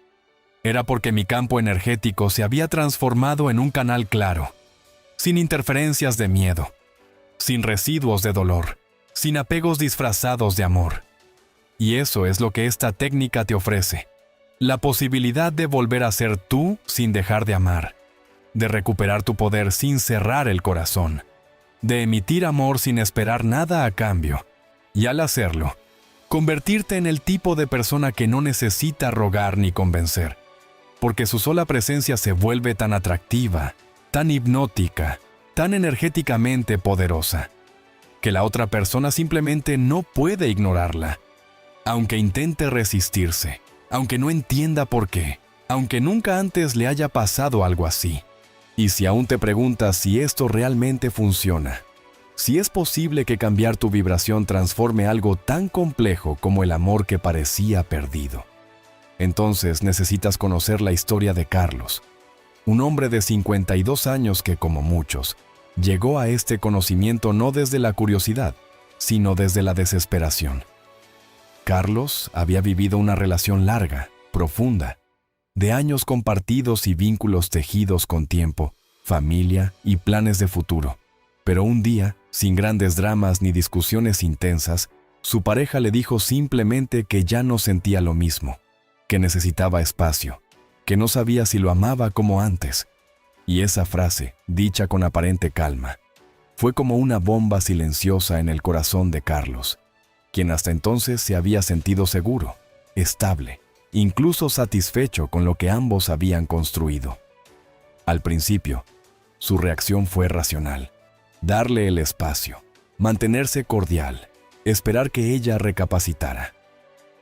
Era porque mi campo energético se había transformado en un canal claro, sin interferencias de miedo, sin residuos de dolor, sin apegos disfrazados de amor. Y eso es lo que esta técnica te ofrece. La posibilidad de volver a ser tú sin dejar de amar, de recuperar tu poder sin cerrar el corazón, de emitir amor sin esperar nada a cambio, y al hacerlo, convertirte en el tipo de persona que no necesita rogar ni convencer, porque su sola presencia se vuelve tan atractiva, tan hipnótica, tan energéticamente poderosa, que la otra persona simplemente no puede ignorarla, aunque intente resistirse, aunque no entienda por qué, aunque nunca antes le haya pasado algo así. Y si aún te preguntas si esto realmente funciona, si es posible que cambiar tu vibración transforme algo tan complejo como el amor que parecía perdido, entonces necesitas conocer la historia de Carlos, un hombre de 52 años que, como muchos, llegó a este conocimiento no desde la curiosidad, sino desde la desesperación. Carlos había vivido una relación larga, profunda, de años compartidos y vínculos tejidos con tiempo, familia y planes de futuro. Pero un día, sin grandes dramas ni discusiones intensas, su pareja le dijo simplemente que ya no sentía lo mismo, que necesitaba espacio, que no sabía si lo amaba como antes. Y esa frase, dicha con aparente calma, fue como una bomba silenciosa en el corazón de Carlos, quien hasta entonces se había sentido seguro, estable, incluso satisfecho con lo que ambos habían construido. Al principio, su reacción fue racional: darle el espacio, mantenerse cordial, esperar que ella recapacitara.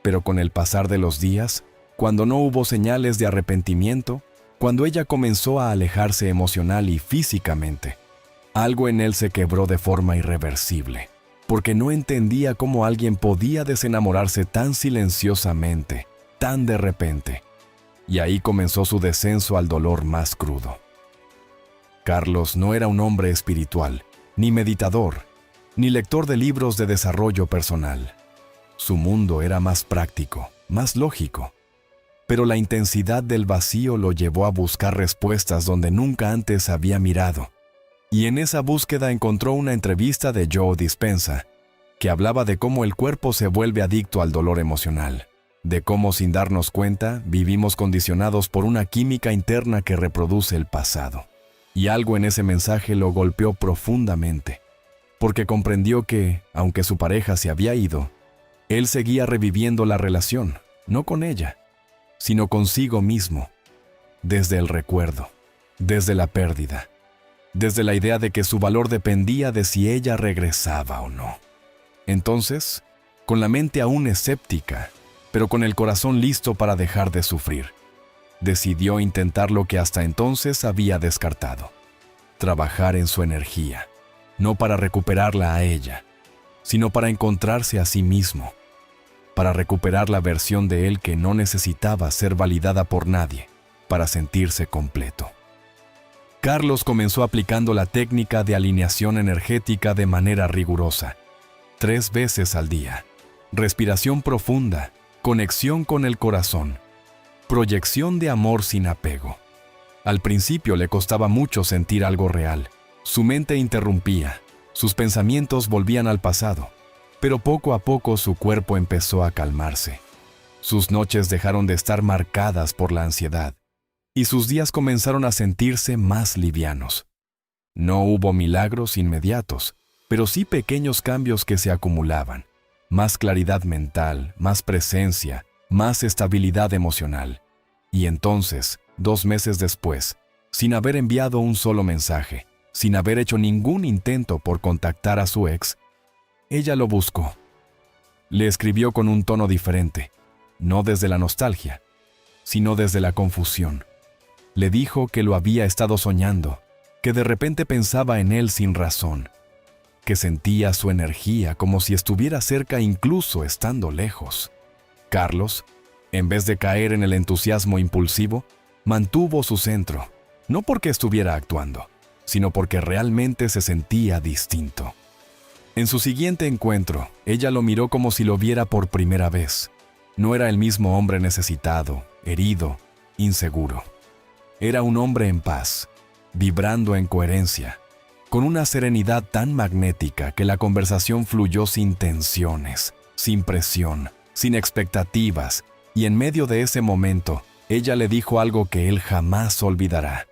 Pero con el pasar de los días, cuando no hubo señales de arrepentimiento, cuando ella comenzó a alejarse emocional y físicamente, algo en él se quebró de forma irreversible, porque no entendía cómo alguien podía desenamorarse tan silenciosamente, tan de repente. Y ahí comenzó su descenso al dolor más crudo. Carlos no era un hombre espiritual, ni meditador, ni lector de libros de desarrollo personal. Su mundo era más práctico, más lógico. pero la intensidad del vacío lo llevó a buscar respuestas donde nunca antes había mirado. Y en esa búsqueda encontró una entrevista de Joe Dispenza, que hablaba de cómo el cuerpo se vuelve adicto al dolor emocional, de cómo sin darnos cuenta vivimos condicionados por una química interna que reproduce el pasado. Y algo en ese mensaje lo golpeó profundamente, porque comprendió que, aunque su pareja se había ido, él seguía reviviendo la relación, no con ella, sino consigo mismo, desde el recuerdo, desde la pérdida, desde la idea de que su valor dependía de si ella regresaba o no. Entonces, con la mente aún escéptica, pero con el corazón listo para dejar de sufrir, decidió intentar lo que hasta entonces había descartado: trabajar en su energía, no para recuperarla a ella, sino para encontrarse a sí mismo, para recuperar la versión de él que no necesitaba ser validada por nadie para sentirse completo. Carlos comenzó aplicando la técnica de alineación energética de manera rigurosa, 3 veces al día. Respiración profunda, conexión con el corazón, proyección de amor sin apego. Al principio le costaba mucho sentir algo real. Su mente interrumpía, sus pensamientos volvían al pasado, pero poco a poco su cuerpo empezó a calmarse. Sus noches dejaron de estar marcadas por la ansiedad, y sus días comenzaron a sentirse más livianos. No hubo milagros inmediatos, pero sí pequeños cambios que se acumulaban. Más claridad mental, más presencia, más estabilidad emocional. Y entonces, 2 meses después, sin haber enviado un solo mensaje, sin haber hecho ningún intento por contactar a su ex, ella lo buscó. Le escribió con un tono diferente, no desde la nostalgia, sino desde la confusión. Le dijo que lo había estado soñando, que de repente pensaba en él sin razón, que sentía su energía como si estuviera cerca incluso estando lejos. Carlos, en vez de caer en el entusiasmo impulsivo, mantuvo su centro, no porque estuviera actuando, sino porque realmente se sentía distinto. En su siguiente encuentro, ella lo miró como si lo viera por primera vez. No era el mismo hombre necesitado, herido, inseguro. Era un hombre en paz, vibrando en coherencia, con una serenidad tan magnética que la conversación fluyó sin tensiones, sin presión, sin expectativas, y en medio de ese momento, ella le dijo algo que él jamás olvidará.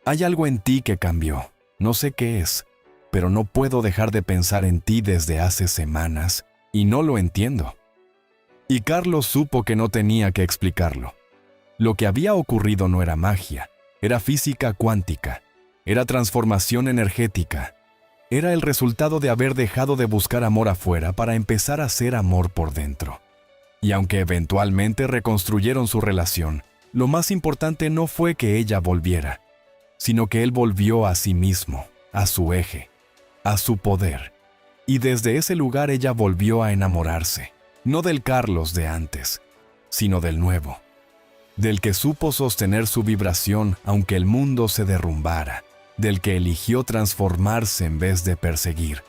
Hay algo en ti que cambió, no sé qué es, pero no puedo dejar de pensar en ti desde hace semanas, y no lo entiendo. Y Carlos supo que no tenía que explicarlo. Lo que había ocurrido no era magia, era física cuántica, era transformación energética, era el resultado de haber dejado de buscar amor afuera para empezar a hacer amor por dentro. Y aunque eventualmente reconstruyeron su relación, lo más importante no fue que ella volviera, sino que él volvió a sí mismo, a su eje, a su poder. Y desde ese lugar ella volvió a enamorarse, no del Carlos de antes, sino del nuevo, del que supo sostener su vibración aunque el mundo se derrumbara, del que eligió transformarse en vez de perseguir,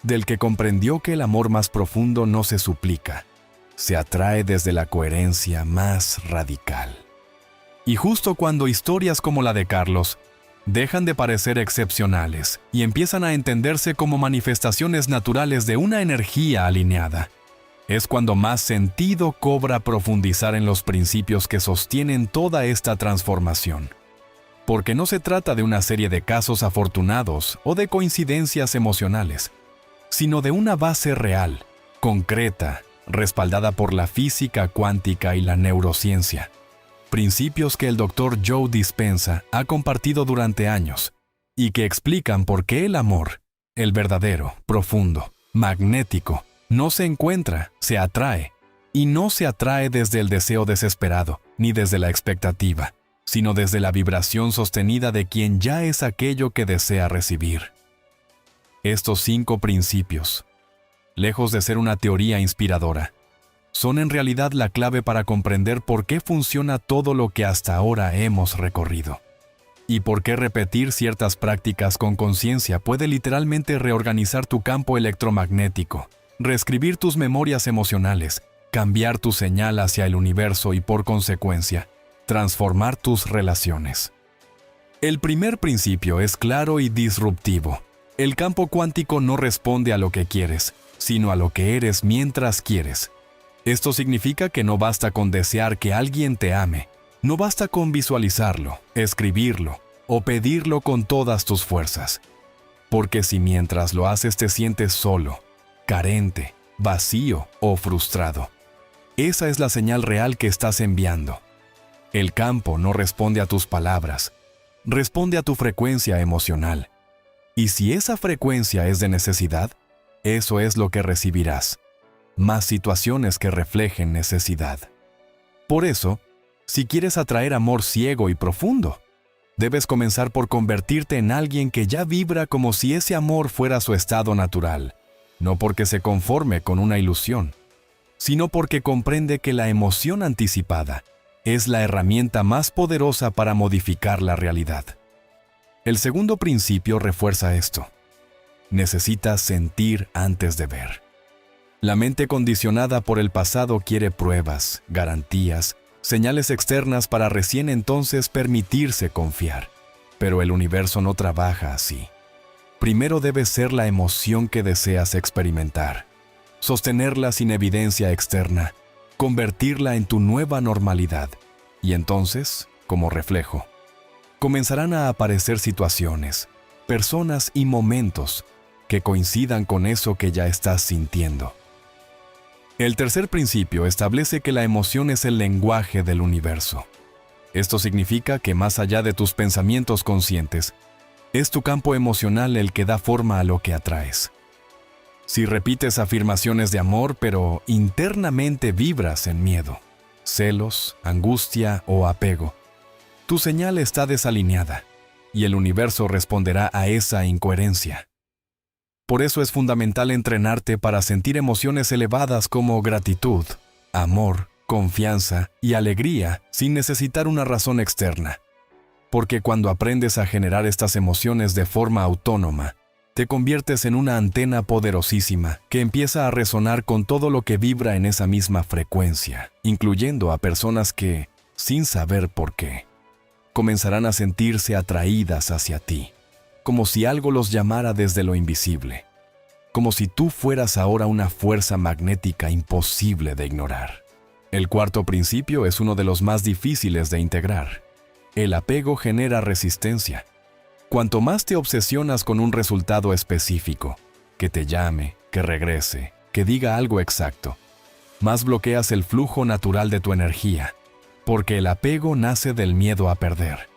del que comprendió que el amor más profundo no se suplica, se atrae desde la coherencia más radical. Y justo cuando historias como la de Carlos dejan de parecer excepcionales y empiezan a entenderse como manifestaciones naturales de una energía alineada, es cuando más sentido cobra profundizar en los principios que sostienen toda esta transformación. Porque no se trata de una serie de casos afortunados o de coincidencias emocionales, sino de una base real, concreta, respaldada por la física cuántica y la neurociencia. Principios que el Dr. Joe Dispenza ha compartido durante años y que explican por qué el amor, el verdadero, profundo, magnético, no se encuentra, se atrae, y no se atrae desde el deseo desesperado ni desde la expectativa, sino desde la vibración sostenida de quien ya es aquello que desea recibir. Estos 5 principios, lejos de ser una teoría inspiradora, son en realidad la clave para comprender por qué funciona todo lo que hasta ahora hemos recorrido, y por qué repetir ciertas prácticas con conciencia puede literalmente reorganizar tu campo electromagnético, reescribir tus memorias emocionales, cambiar tu señal hacia el universo y, por consecuencia, transformar tus relaciones. El primer principio es claro y disruptivo. El campo cuántico no responde a lo que quieres, sino a lo que eres mientras quieres. Esto significa que no basta con desear que alguien te ame, no basta con visualizarlo, escribirlo o pedirlo con todas tus fuerzas. Porque si mientras lo haces te sientes solo, carente, vacío o frustrado, esa es la señal real que estás enviando. El campo no responde a tus palabras, responde a tu frecuencia emocional. Y si esa frecuencia es de necesidad, eso es lo que recibirás. Más situaciones que reflejen necesidad. Por eso, si quieres atraer amor ciego y profundo, debes comenzar por convertirte en alguien que ya vibra como si ese amor fuera su estado natural, no porque se conforme con una ilusión, sino porque comprende que la emoción anticipada es la herramienta más poderosa para modificar la realidad. El segundo principio refuerza esto. Necesitas sentir antes de ver. La mente condicionada por el pasado quiere pruebas, garantías, señales externas para recién entonces permitirse confiar. Pero el universo no trabaja así. Primero debe ser la emoción que deseas experimentar, sostenerla sin evidencia externa, convertirla en tu nueva normalidad, y entonces, como reflejo, comenzarán a aparecer situaciones, personas y momentos que coincidan con eso que ya estás sintiendo. El tercer principio establece que la emoción es el lenguaje del universo. Esto significa que más allá de tus pensamientos conscientes, es tu campo emocional el que da forma a lo que atraes. Si repites afirmaciones de amor, pero internamente vibras en miedo, celos, angustia o apego, tu señal está desalineada y el universo responderá a esa incoherencia. Por eso es fundamental entrenarte para sentir emociones elevadas como gratitud, amor, confianza y alegría sin necesitar una razón externa. Porque cuando aprendes a generar estas emociones de forma autónoma, te conviertes en una antena poderosísima que empieza a resonar con todo lo que vibra en esa misma frecuencia, incluyendo a personas que, sin saber por qué, comenzarán a sentirse atraídas hacia ti, como si algo los llamara desde lo invisible, como si tú fueras ahora una fuerza magnética imposible de ignorar. El cuarto principio es uno de los más difíciles de integrar. El apego genera resistencia. Cuanto más te obsesionas con un resultado específico, que te llame, que regrese, que diga algo exacto, más bloqueas el flujo natural de tu energía, porque el apego nace del miedo a perder.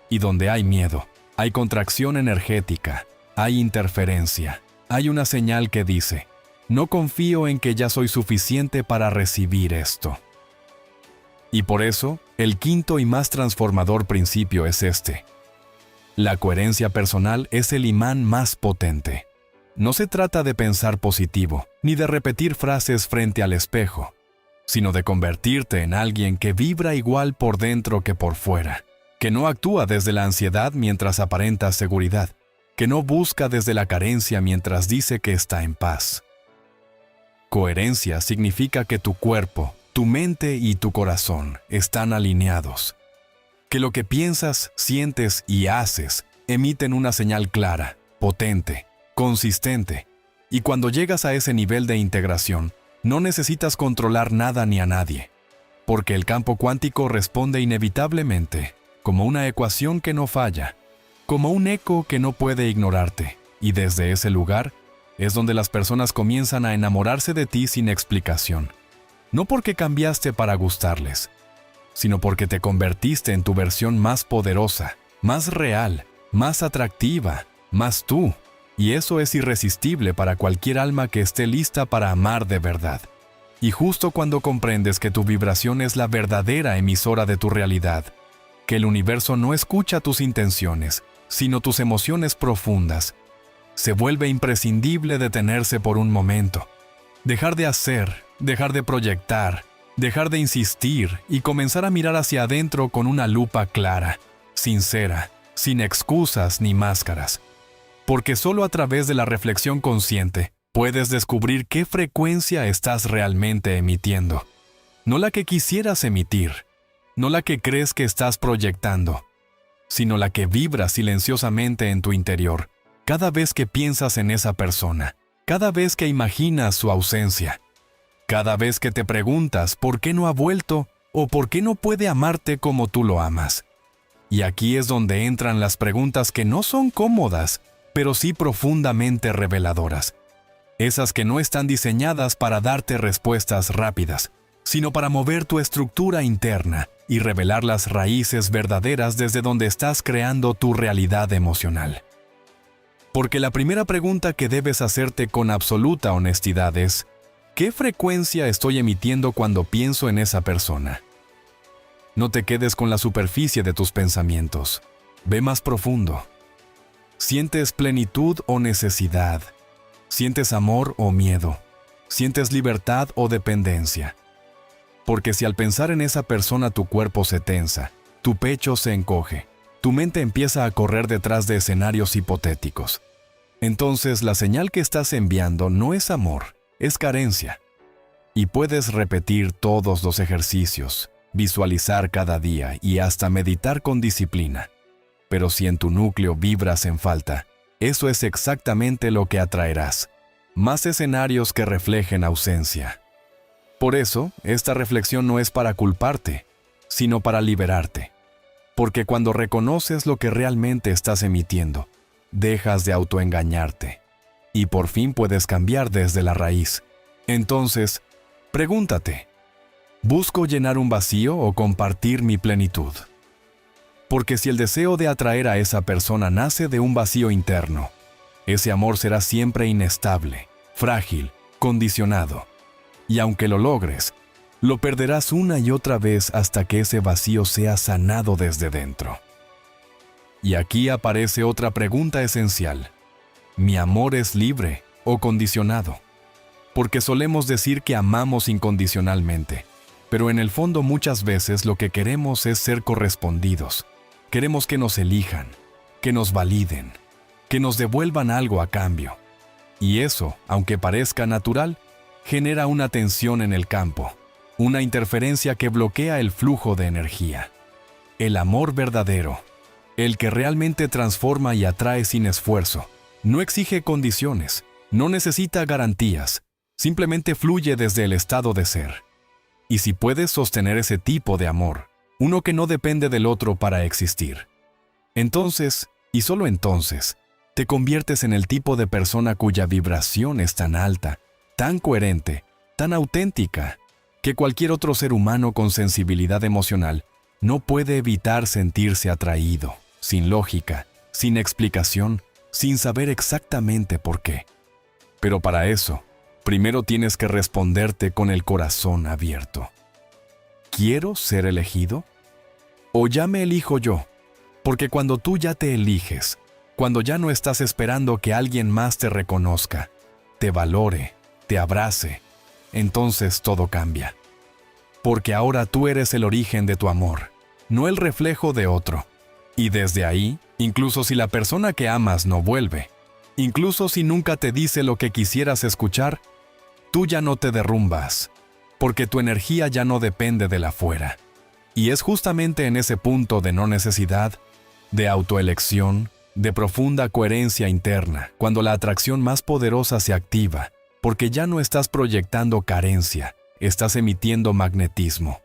Y donde hay miedo, hay contracción energética, hay interferencia, hay una señal que dice, no confío en que ya soy suficiente para recibir esto. Y por eso, el quinto y más transformador principio es este. La coherencia personal es el imán más potente. No se trata de pensar positivo, ni de repetir frases frente al espejo, sino de convertirte en alguien que vibra igual por dentro que por fuera, que no actúa desde la ansiedad mientras aparenta seguridad, que no busca desde la carencia mientras dice que está en paz. Coherencia significa que tu cuerpo, tu mente y tu corazón están alineados, que lo que piensas, sientes y haces emiten una señal clara, potente, consistente, y cuando llegas a ese nivel de integración, no necesitas controlar nada ni a nadie, porque el campo cuántico responde inevitablemente, como una ecuación que no falla, como un eco que no puede ignorarte, y desde ese lugar es donde las personas comienzan a enamorarse de ti sin explicación. No porque cambiaste para gustarles, sino porque te convertiste en tu versión más poderosa, más real, más atractiva, más tú. Y eso es irresistible para cualquier alma que esté lista para amar de verdad. Y justo cuando comprendes que tu vibración es la verdadera emisora de tu realidad, que el universo no escucha tus intenciones, sino tus emociones profundas, se vuelve imprescindible detenerse por un momento, dejar de hacer, dejar de proyectar, dejar de insistir y comenzar a mirar hacia adentro con una lupa clara, sincera, sin excusas ni máscaras. Porque solo a través de la reflexión consciente puedes descubrir qué frecuencia estás realmente emitiendo no la que quisieras emitir, no la que crees que estás proyectando, sino la que vibra silenciosamente en tu interior cada vez que piensas en esa persona, cada vez que imaginas su ausencia, cada vez que te preguntas por qué no ha vuelto o por qué no puede amarte como tú lo amas. Y aquí es donde entran las preguntas que no son cómodas, pero sí profundamente reveladoras. Esas que no están diseñadas para darte respuestas rápidas, sino para mover tu estructura interna y revelar las raíces verdaderas desde donde estás creando tu realidad emocional. Porque la primera pregunta que debes hacerte con absoluta honestidad es: ¿qué frecuencia estoy emitiendo cuando pienso en esa persona? No te quedes con la superficie de tus pensamientos. Ve más profundo. ¿Sientes plenitud o necesidad? ¿Sientes amor o miedo? ¿Sientes libertad o dependencia? Porque si al pensar en esa persona tu cuerpo se tensa, tu pecho se encoge, tu mente empieza a correr detrás de escenarios hipotéticos, entonces la señal que estás enviando no es amor, es carencia. Y puedes repetir todos los ejercicios, visualizar cada día y hasta meditar con disciplina. Pero si en tu núcleo vibras en falta, eso es exactamente lo que atraerás: más escenarios que reflejen ausencia. Por eso, esta reflexión no es para culparte, sino para liberarte. Porque cuando reconoces lo que realmente estás emitiendo, dejas de autoengañarte. Y por fin puedes cambiar desde la raíz. Entonces, pregúntate: ¿busco llenar un vacío o compartir mi plenitud? Porque si el deseo de atraer a esa persona nace de un vacío interno, ese amor será siempre inestable, frágil, condicionado. Y aunque lo logres, lo perderás una y otra vez hasta que ese vacío sea sanado desde dentro. Y aquí aparece otra pregunta esencial: ¿mi amor es libre o condicionado? Porque solemos decir que amamos incondicionalmente, pero en el fondo muchas veces lo que queremos es ser correspondidos. Queremos que nos elijan, que nos validen, que nos devuelvan algo a cambio. Y eso, aunque parezca natural, genera una tensión en el campo, una interferencia que bloquea el flujo de energía. El amor verdadero, el que realmente transforma y atrae sin esfuerzo, no exige condiciones, no necesita garantías, simplemente fluye desde el estado de ser. Y si puedes sostener ese tipo de amor, uno que no depende del otro para existir, entonces, y solo entonces, te conviertes en el tipo de persona cuya vibración es tan alta, tan coherente, tan auténtica, que cualquier otro ser humano con sensibilidad emocional no puede evitar sentirse atraído, sin lógica, sin explicación, sin saber exactamente por qué. Pero para eso, primero tienes que responderte con el corazón abierto. ¿Quiero ser elegido? ¿O ya me elijo yo? Porque cuando tú ya te eliges, cuando ya no estás esperando que alguien más te reconozca, te valore, te abrace, entonces todo cambia. Porque ahora tú eres el origen de tu amor, no el reflejo de otro. Y desde ahí, incluso si la persona que amas no vuelve, incluso si nunca te dice lo que quisieras escuchar, tú ya no te derrumbas, porque tu energía ya no depende de la afuera. Y es justamente en ese punto de no necesidad, de autoelección, de profunda coherencia interna, cuando la atracción más poderosa se activa, porque ya no estás proyectando carencia, estás emitiendo magnetismo.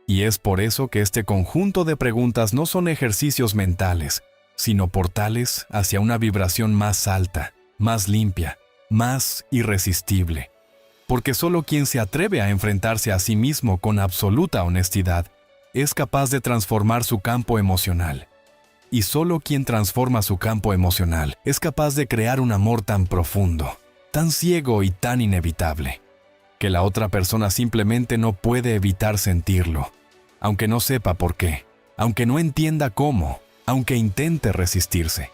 Y es por eso que este conjunto de preguntas no son ejercicios mentales, sino portales hacia una vibración más alta, más limpia, más irresistible. Porque solo quien se atreve a enfrentarse a sí mismo con absoluta honestidad es capaz de transformar su campo emocional. Y solo quien transforma su campo emocional es capaz de crear un amor tan profundo, tan ciego y tan inevitable, que la otra persona simplemente no puede evitar sentirlo, aunque no sepa por qué, aunque no entienda cómo, aunque intente resistirse.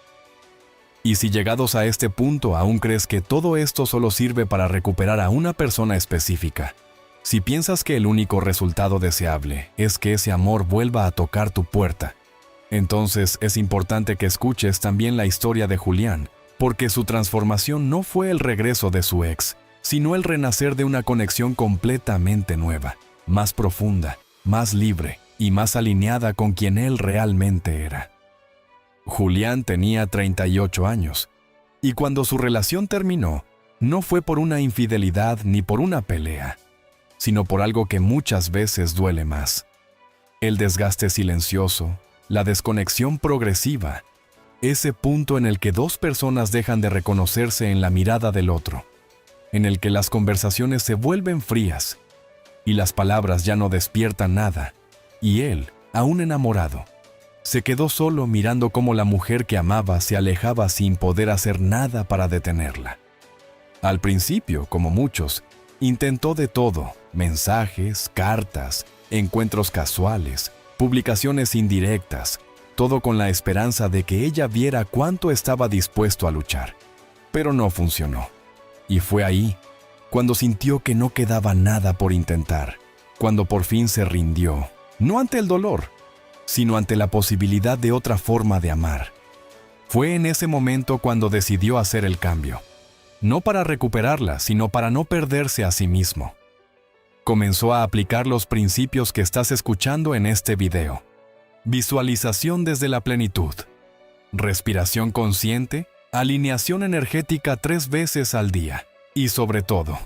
Y si llegados a este punto aún crees que todo esto solo sirve para recuperar a una persona específica, si piensas que el único resultado deseable es que ese amor vuelva a tocar tu puerta, entonces es importante que escuches también la historia de Julián, porque su transformación no fue el regreso de su ex, sino el renacer de una conexión completamente nueva, más profunda, más libre y más alineada con quien él realmente era. Julián tenía 38 años, y cuando su relación terminó, no fue por una infidelidad ni por una pelea, sino por algo que muchas veces duele más: el desgaste silencioso, la desconexión progresiva, ese punto en el que dos personas dejan de reconocerse en la mirada del otro, en el que las conversaciones se vuelven frías y las palabras ya no despiertan nada, y él, aún enamorado, se quedó solo mirando cómo la mujer que amaba se alejaba sin poder hacer nada para detenerla. Al principio, como muchos, intentó de todo: mensajes, cartas, encuentros casuales, publicaciones indirectas, todo con la esperanza de que ella viera cuánto estaba dispuesto a luchar. Pero no funcionó. Y fue ahí, cuando sintió que no quedaba nada por intentar, cuando por fin se rindió, no ante el dolor, sino ante la posibilidad de otra forma de amar. Fue en ese momento cuando decidió hacer el cambio, no para recuperarla, sino para no perderse a sí mismo. Comenzó a aplicar los principios que estás escuchando en este video. Visualización desde la plenitud, respiración consciente, alineación energética 3 veces al día y, sobre todo,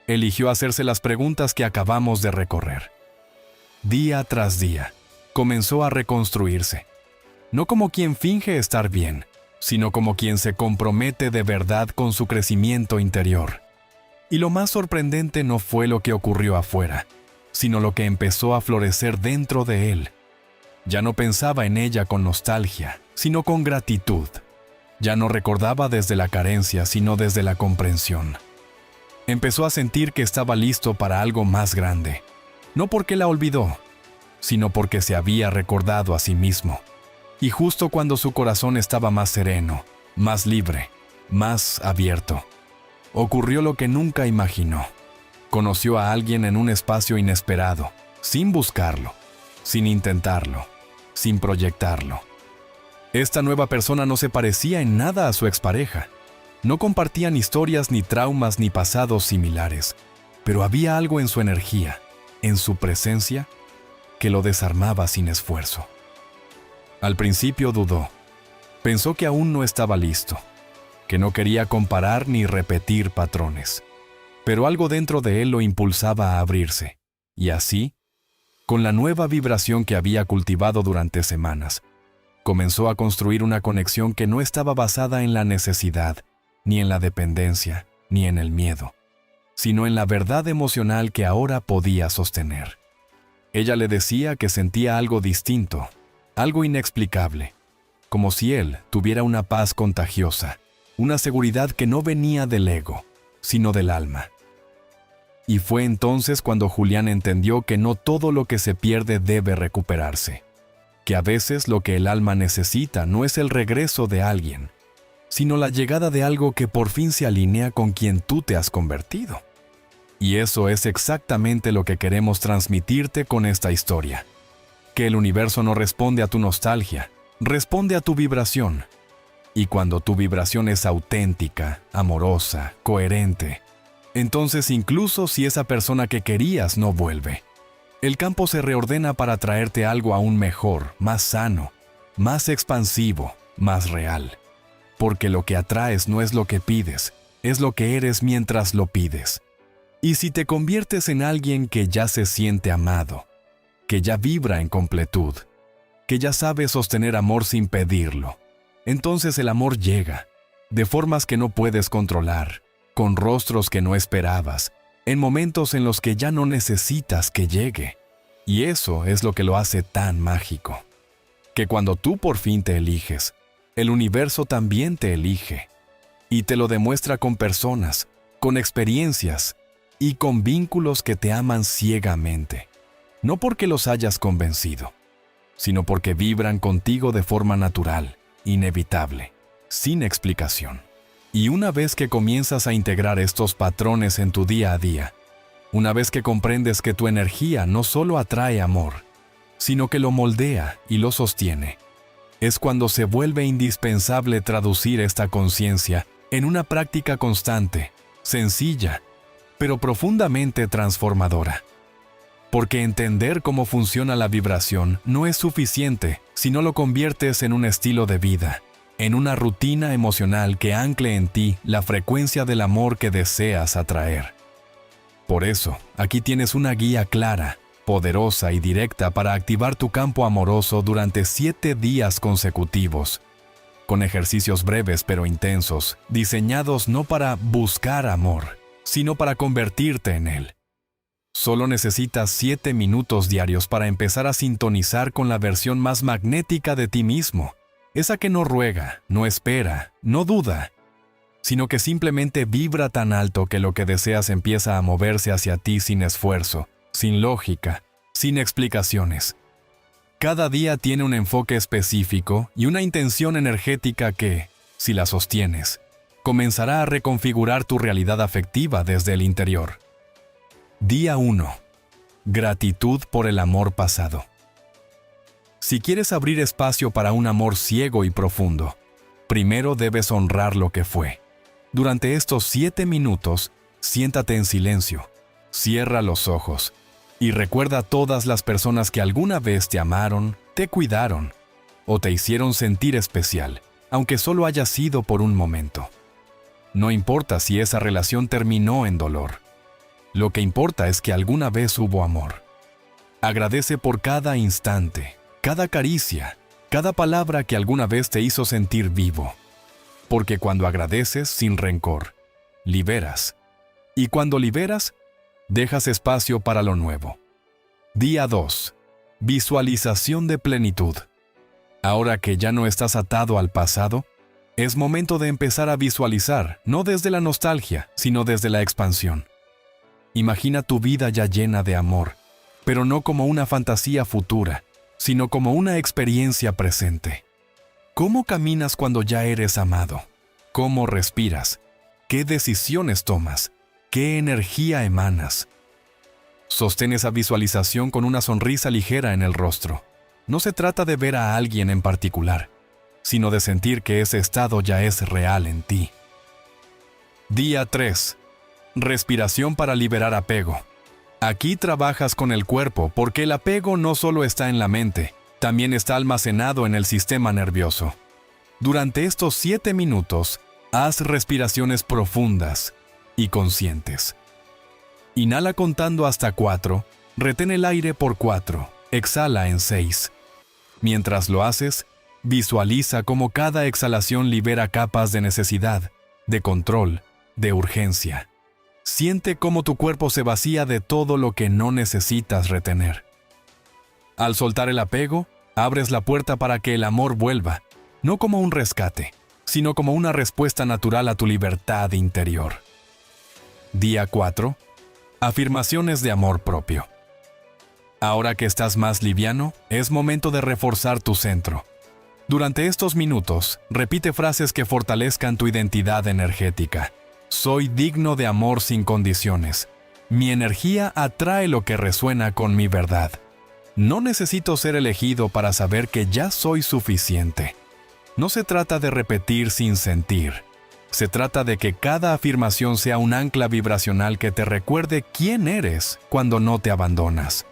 eligió hacerse las preguntas que acabamos de recorrer. Día tras día, comenzó a reconstruirse, no como quien finge estar bien, sino como quien se compromete de verdad con su crecimiento interior. Y lo más sorprendente no fue lo que ocurrió afuera, sino lo que empezó a florecer dentro de él. Ya no pensaba en ella con nostalgia, sino con gratitud. Ya no recordaba desde la carencia, sino desde la comprensión. Empezó a sentir que estaba listo para algo más grande, no porque la olvidó, sino porque se había recordado a sí mismo. Y justo cuando su corazón estaba más sereno, más libre, más abierto, ocurrió lo que nunca imaginó. Conoció a alguien en un espacio inesperado, sin buscarlo, sin intentarlo, sin proyectarlo. Esta nueva persona no se parecía en nada a su expareja. No compartían historias, ni traumas, ni pasados similares, pero había algo en su energía, en su presencia, que lo desarmaba sin esfuerzo. Al principio dudó. Pensó que aún no estaba listo, que no quería comparar ni repetir patrones. Pero algo dentro de él lo impulsaba a abrirse, y así, con la nueva vibración que había cultivado durante semanas, comenzó a construir una conexión que no estaba basada en la necesidad, ni en la dependencia, ni en el miedo, sino en la verdad emocional que ahora podía sostener. Ella le decía que sentía algo distinto, algo inexplicable, como si él tuviera una paz contagiosa, una seguridad que no venía del ego, sino del alma. Y fue entonces cuando Julián entendió que no todo lo que se pierde debe recuperarse, que a veces lo que el alma necesita no es el regreso de alguien, sino la llegada de algo que por fin se alinea con quien tú te has convertido. Y eso es exactamente lo que queremos transmitirte con esta historia. Que el universo no responde a tu nostalgia, responde a tu vibración. Y cuando tu vibración es auténtica, amorosa, coherente, entonces incluso si esa persona que querías no vuelve, el campo se reordena para traerte algo aún mejor, más sano, más expansivo, más real. Porque lo que atraes no es lo que pides, es lo que eres mientras lo pides. Y si te conviertes en alguien que ya se siente amado, que ya vibra en completud, que ya sabe sostener amor sin pedirlo, entonces el amor llega, de formas que no puedes controlar, con rostros que no esperabas, en momentos en los que ya no necesitas que llegue. Y eso es lo que lo hace tan mágico. Que cuando tú por fin te eliges, el universo también te elige. Y te lo demuestra con personas, con experiencias y con vínculos que te aman ciegamente. No porque los hayas convencido, sino porque vibran contigo de forma natural, inevitable, sin explicación. Y una vez que comienzas a integrar estos patrones en tu día a día, una vez que comprendes que tu energía no solo atrae amor, sino que lo moldea y lo sostiene, es cuando se vuelve indispensable traducir esta conciencia en una práctica constante, sencilla, pero profundamente transformadora. porque entender cómo funciona la vibración no es suficiente si no lo conviertes en un estilo de vida, en una rutina emocional que ancle en ti la frecuencia del amor que deseas atraer. Por eso, aquí tienes una guía clara, poderosa y directa para activar tu campo amoroso durante 7 días consecutivos, con ejercicios breves pero intensos, diseñados no para buscar amor, sino para convertirte en él. Solo necesitas 7 minutos diarios para empezar a sintonizar con la versión más magnética de ti mismo, esa que no ruega, no espera, no duda, sino que simplemente vibra tan alto que lo que deseas empieza a moverse hacia ti sin esfuerzo, sin lógica, sin explicaciones. Cada día tiene un enfoque específico y una intención energética que, si la sostienes, comenzará a reconfigurar tu realidad afectiva desde el interior. Día 1. Gratitud por el amor pasado. Si quieres abrir espacio para un amor ciego y profundo, primero debes honrar lo que fue. Durante estos 7 minutos, siéntate en silencio, cierra los ojos y recuerda a todas las personas que alguna vez te amaron, te cuidaron o te hicieron sentir especial, aunque solo haya sido por un momento. No importa si esa relación terminó en dolor. Lo que importa es que alguna vez hubo amor. Agradece por cada instante, cada caricia, cada palabra que alguna vez te hizo sentir vivo. Porque cuando agradeces sin rencor, liberas. Y cuando liberas, dejas espacio para lo nuevo. Día 2. Visualización de plenitud. Ahora que ya no estás atado al pasado, es momento de empezar a visualizar, no desde la nostalgia, sino desde la expansión. Imagina tu vida ya llena de amor, pero no como una fantasía futura, sino como una experiencia presente. ¿Cómo caminas cuando ya eres amado? ¿Cómo respiras? ¿Qué decisiones tomas? ¿Qué energía emanas? Sostén esa visualización con una sonrisa ligera en el rostro. No se trata de ver a alguien en particular, sino de sentir que ese estado ya es real en ti. Día 3. Respiración para liberar apego. Aquí trabajas con el cuerpo porque el apego no solo está en la mente, también está almacenado en el sistema nervioso. Durante estos 7 minutos, haz respiraciones profundas y conscientes. Inhala contando hasta 4, retén el aire por 4, exhala en 6. Mientras lo haces, visualiza cómo cada exhalación libera capas de necesidad, de control, de urgencia. Siente cómo tu cuerpo se vacía de todo lo que no necesitas retener. Al soltar el apego, abres la puerta para que el amor vuelva, no como un rescate, sino como una respuesta natural a tu libertad interior. Día 4. Afirmaciones de amor propio. Ahora que estás más liviano, es momento de reforzar tu centro. Durante estos minutos, repite frases que fortalezcan tu identidad energética. Soy digno de amor sin condiciones. Mi energía atrae lo que resuena con mi verdad. No necesito ser elegido para saber que ya soy suficiente. No se trata de repetir sin sentir. Se trata de que cada afirmación sea un ancla vibracional que te recuerde quién eres cuando no te abandonas.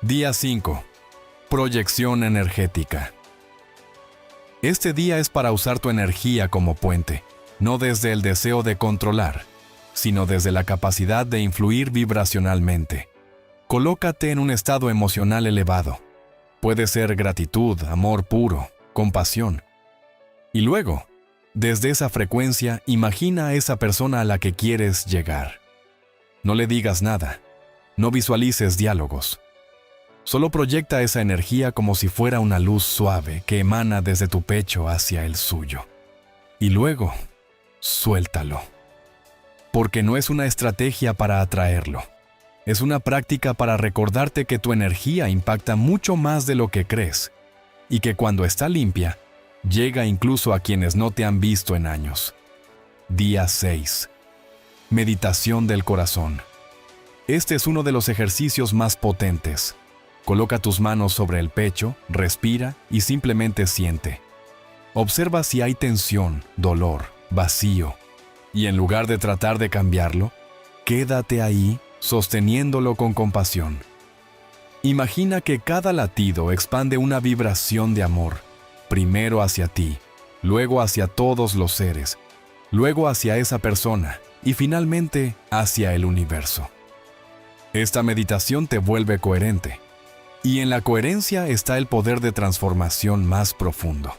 Día 5. Proyección energética. Este día es para usar tu energía como puente, no desde el deseo de controlar, sino desde la capacidad de influir vibracionalmente. Colócate en un estado emocional elevado. Puede ser gratitud, amor puro, compasión. Y luego, desde esa frecuencia, imagina a esa persona a la que quieres llegar. No le digas nada, no visualices diálogos. Solo proyecta esa energía como si fuera una luz suave que emana desde tu pecho hacia el suyo. Y luego, suéltalo. Porque no es una estrategia para atraerlo. Es una práctica para recordarte que tu energía impacta mucho más de lo que crees y que cuando está limpia, llega incluso a quienes no te han visto en años. Día 6. Meditación del corazón. Este es uno de los ejercicios más potentes. Coloca tus manos sobre el pecho, respira y simplemente siente. Observa si hay tensión, dolor, vacío. Y en lugar de tratar de cambiarlo, quédate ahí sosteniéndolo con compasión. Imagina que cada latido expande una vibración de amor, primero hacia ti, luego hacia todos los seres, luego hacia esa persona y finalmente hacia el universo. Esta meditación te vuelve coherente, y en la coherencia está el poder de transformación más profundo.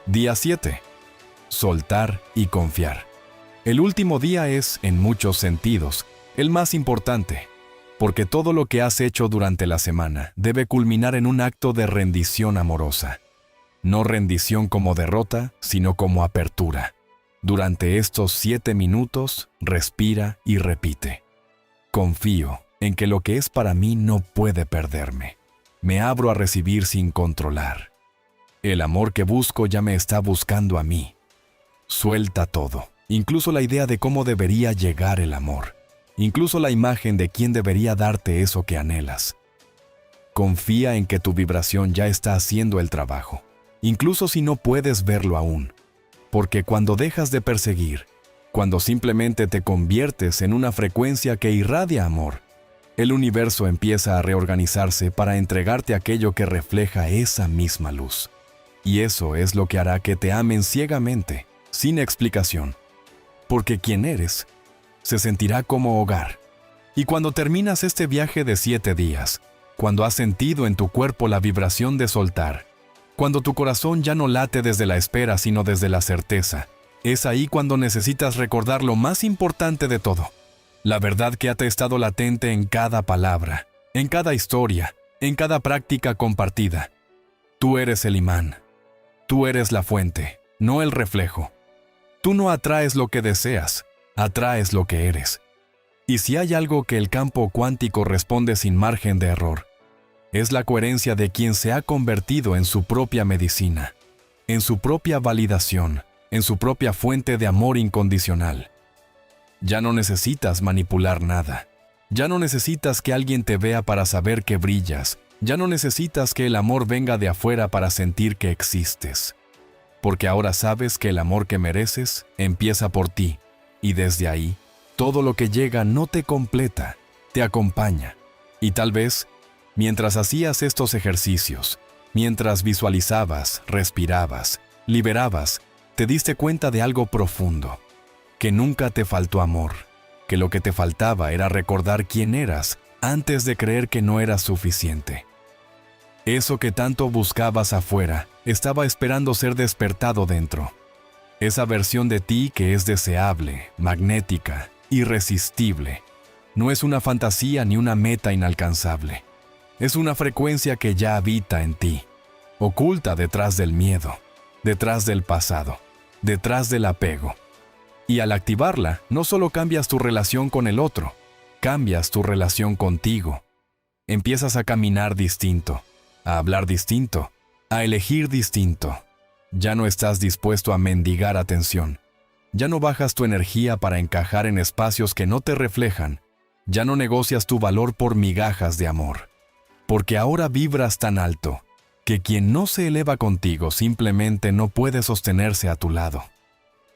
Día 7. Soltar y confiar. El último día es, en muchos sentidos, el más importante, porque todo lo que has hecho durante la semana debe culminar en un acto de rendición amorosa. No rendición como derrota, sino como apertura. Durante estos 7 minutos, respira y repite. Confío en que lo que es para mí no puede perderme. Me abro a recibir sin controlar. El amor que busco ya me está buscando a mí. Suelta todo, incluso la idea de cómo debería llegar el amor, incluso la imagen de quién debería darte eso que anhelas. Confía en que tu vibración ya está haciendo el trabajo, incluso si no puedes verlo aún, porque cuando dejas de perseguir, cuando simplemente te conviertes en una frecuencia que irradia amor, el universo empieza a reorganizarse para entregarte aquello que refleja esa misma luz. Y eso es lo que hará que te amen ciegamente, sin explicación, porque quien eres se sentirá como hogar. Y cuando terminas este viaje de 7 días, cuando has sentido en tu cuerpo la vibración de soltar, cuando tu corazón ya no late desde la espera sino desde la certeza, es ahí cuando necesitas recordar lo más importante de todo, la verdad que ha estado latente en cada palabra, en cada historia, en cada práctica compartida. Tú eres el imán, tú eres la fuente, no el reflejo. Tú no atraes lo que deseas, atraes lo que eres. Y si hay algo que el campo cuántico responde sin margen de error, es la coherencia de quien se ha convertido en su propia medicina, en su propia validación, en su propia fuente de amor incondicional. Ya no necesitas manipular nada. Ya no necesitas que alguien te vea para saber que brillas. Ya no necesitas que el amor venga de afuera para sentir que existes. Porque ahora sabes que el amor que mereces empieza por ti, y desde ahí, todo lo que llega no te completa, te acompaña. Y tal vez, mientras hacías estos ejercicios, mientras visualizabas, respirabas, liberabas, te diste cuenta de algo profundo, que nunca te faltó amor, que lo que te faltaba era recordar quién eras antes de creer que no eras suficiente. Eso que tanto buscabas afuera estaba esperando ser despertado dentro. Esa versión de ti que es deseable, magnética, irresistible, no es una fantasía ni una meta inalcanzable. Es una frecuencia que ya habita en ti, oculta detrás del miedo, detrás del pasado, detrás del apego. Y al activarla, no solo cambias tu relación con el otro, cambias tu relación contigo. Empiezas a caminar distinto, a hablar distinto, a elegir distinto. Ya no estás dispuesto a mendigar atención. Ya no bajas tu energía para encajar en espacios que no te reflejan. Ya no negocias tu valor por migajas de amor. Porque ahora vibras tan alto que quien no se eleva contigo simplemente no puede sostenerse a tu lado.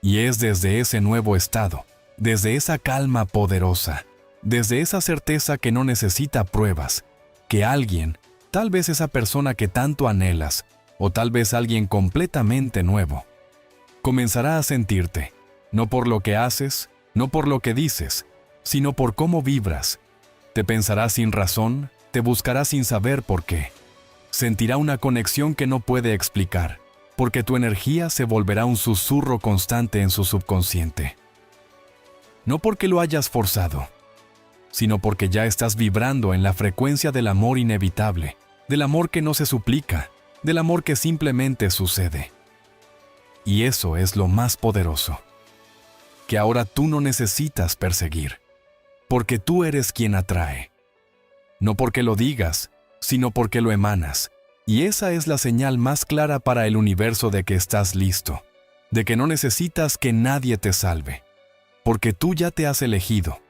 Y es desde ese nuevo estado, desde esa calma poderosa, desde esa certeza que no necesita pruebas, que alguien, tal vez esa persona que tanto anhelas, o tal vez alguien completamente nuevo, comenzará a sentirte, no por lo que haces, no por lo que dices, sino por cómo vibras. Te pensará sin razón, te buscará sin saber por qué. Sentirá una conexión que no puede explicar, porque tu energía se volverá un susurro constante en su subconsciente. No porque lo hayas forzado, sino porque ya estás vibrando en la frecuencia del amor inevitable, del amor que no se suplica, del amor que simplemente sucede. Y eso es lo más poderoso, que ahora tú no necesitas perseguir, porque tú eres quien atrae. No porque lo digas, sino porque lo emanas. Y esa es la señal más clara para el universo de que estás listo, de que no necesitas que nadie te salve, porque tú ya te has elegido.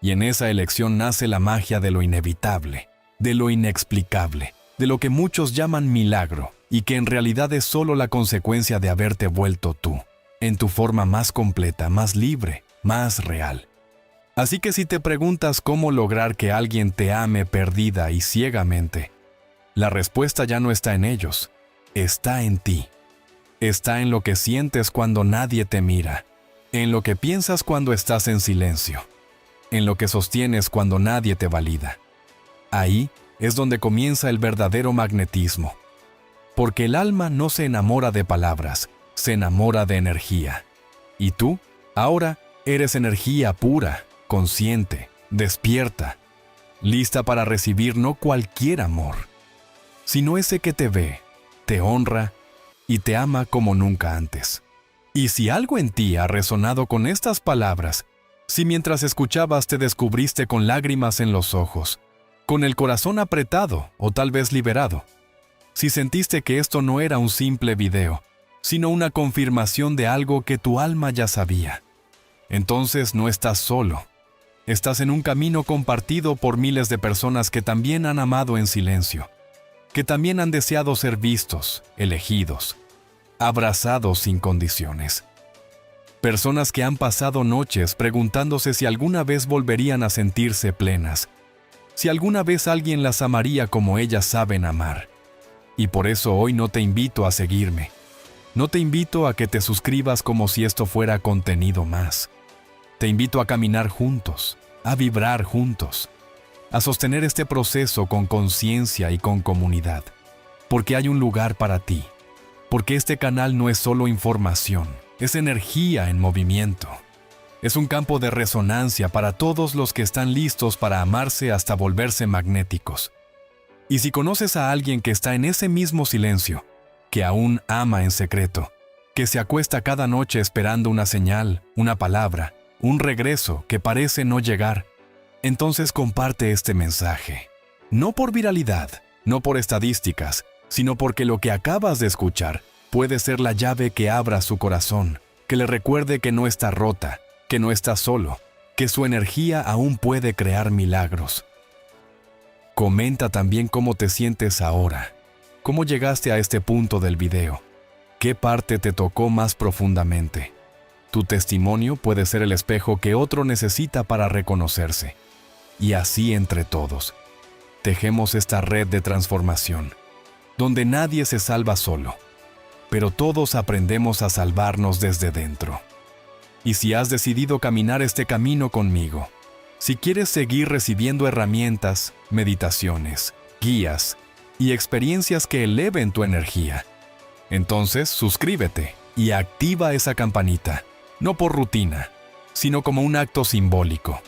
Y en esa elección nace la magia de lo inevitable, de lo inexplicable, de lo que muchos llaman milagro, y que en realidad es solo la consecuencia de haberte vuelto tú, en tu forma más completa, más libre, más real. Así que si te preguntas cómo lograr que alguien te ame perdida y ciegamente, la respuesta ya no está en ellos, está en ti. Está en lo que sientes cuando nadie te mira, en lo que piensas cuando estás en silencio, en lo que sostienes cuando nadie te valida. Ahí es donde comienza el verdadero magnetismo. Porque el alma no se enamora de palabras, se enamora de energía. Y tú, ahora, eres energía pura, consciente, despierta, lista para recibir no cualquier amor, sino ese que te ve, te honra y te ama como nunca antes. Y si algo en ti ha resonado con estas palabras, si mientras escuchabas te descubriste con lágrimas en los ojos, con el corazón apretado o tal vez liberado, si sentiste que esto no era un simple video, sino una confirmación de algo que tu alma ya sabía, entonces no estás solo. Estás en un camino compartido por miles de personas que también han amado en silencio, que también han deseado ser vistos, elegidos, abrazados sin condiciones. Personas que han pasado noches preguntándose si alguna vez volverían a sentirse plenas, si alguna vez alguien las amaría como ellas saben amar. Y por eso hoy no te invito a seguirme. No te invito a que te suscribas como si esto fuera contenido más. Te invito a caminar juntos, a vibrar juntos, a sostener este proceso con conciencia y con comunidad. Porque hay un lugar para ti. Porque este canal no es solo información, es energía en movimiento. Es un campo de resonancia para todos los que están listos para amarse hasta volverse magnéticos. Y si conoces a alguien que está en ese mismo silencio, que aún ama en secreto, que se acuesta cada noche esperando una señal, una palabra, un regreso que parece no llegar, entonces comparte este mensaje. No por viralidad, no por estadísticas, sino porque lo que acabas de escuchar puede ser la llave que abra su corazón, que le recuerde que no está rota, que no está solo, que su energía aún puede crear milagros. Comenta también cómo te sientes ahora, cómo llegaste a este punto del video, qué parte te tocó más profundamente. Tu testimonio puede ser el espejo que otro necesita para reconocerse. Y así entre todos, tejemos esta red de transformación, donde nadie se salva solo, pero todos aprendemos a salvarnos desde dentro. Y si has decidido caminar este camino conmigo, si quieres seguir recibiendo herramientas, meditaciones, guías y experiencias que eleven tu energía, entonces suscríbete y activa esa campanita, no por rutina, sino como un acto simbólico,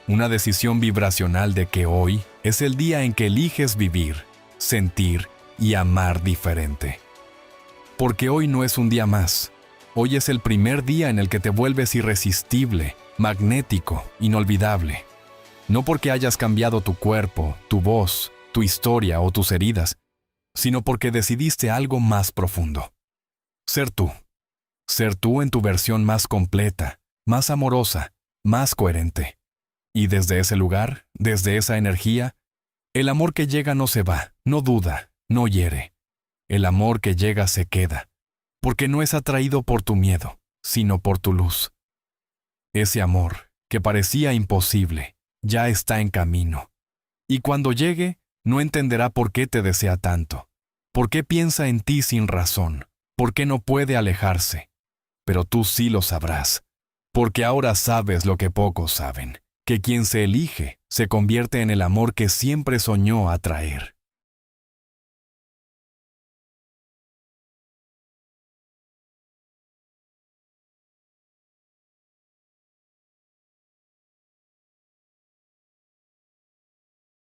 una decisión vibracional de que hoy es el día en que eliges vivir, sentir y amar diferente. Porque hoy no es un día más, hoy es el primer día en el que te vuelves irresistible, magnético, inolvidable. No porque hayas cambiado tu cuerpo, tu voz, tu historia o tus heridas, sino porque decidiste algo más profundo. Ser tú. Ser tú en tu versión más completa, más amorosa, más coherente. Y desde ese lugar, desde esa energía, el amor que llega no se va, no duda, no hiere. El amor que llega se queda, porque no es atraído por tu miedo, sino por tu luz. Ese amor, que parecía imposible, ya está en camino. Y cuando llegue, no entenderá por qué te desea tanto, por qué piensa en ti sin razón, por qué no puede alejarse. Pero tú sí lo sabrás, porque ahora sabes lo que pocos saben, que quien se elige se convierte en el amor que siempre soñó atraer.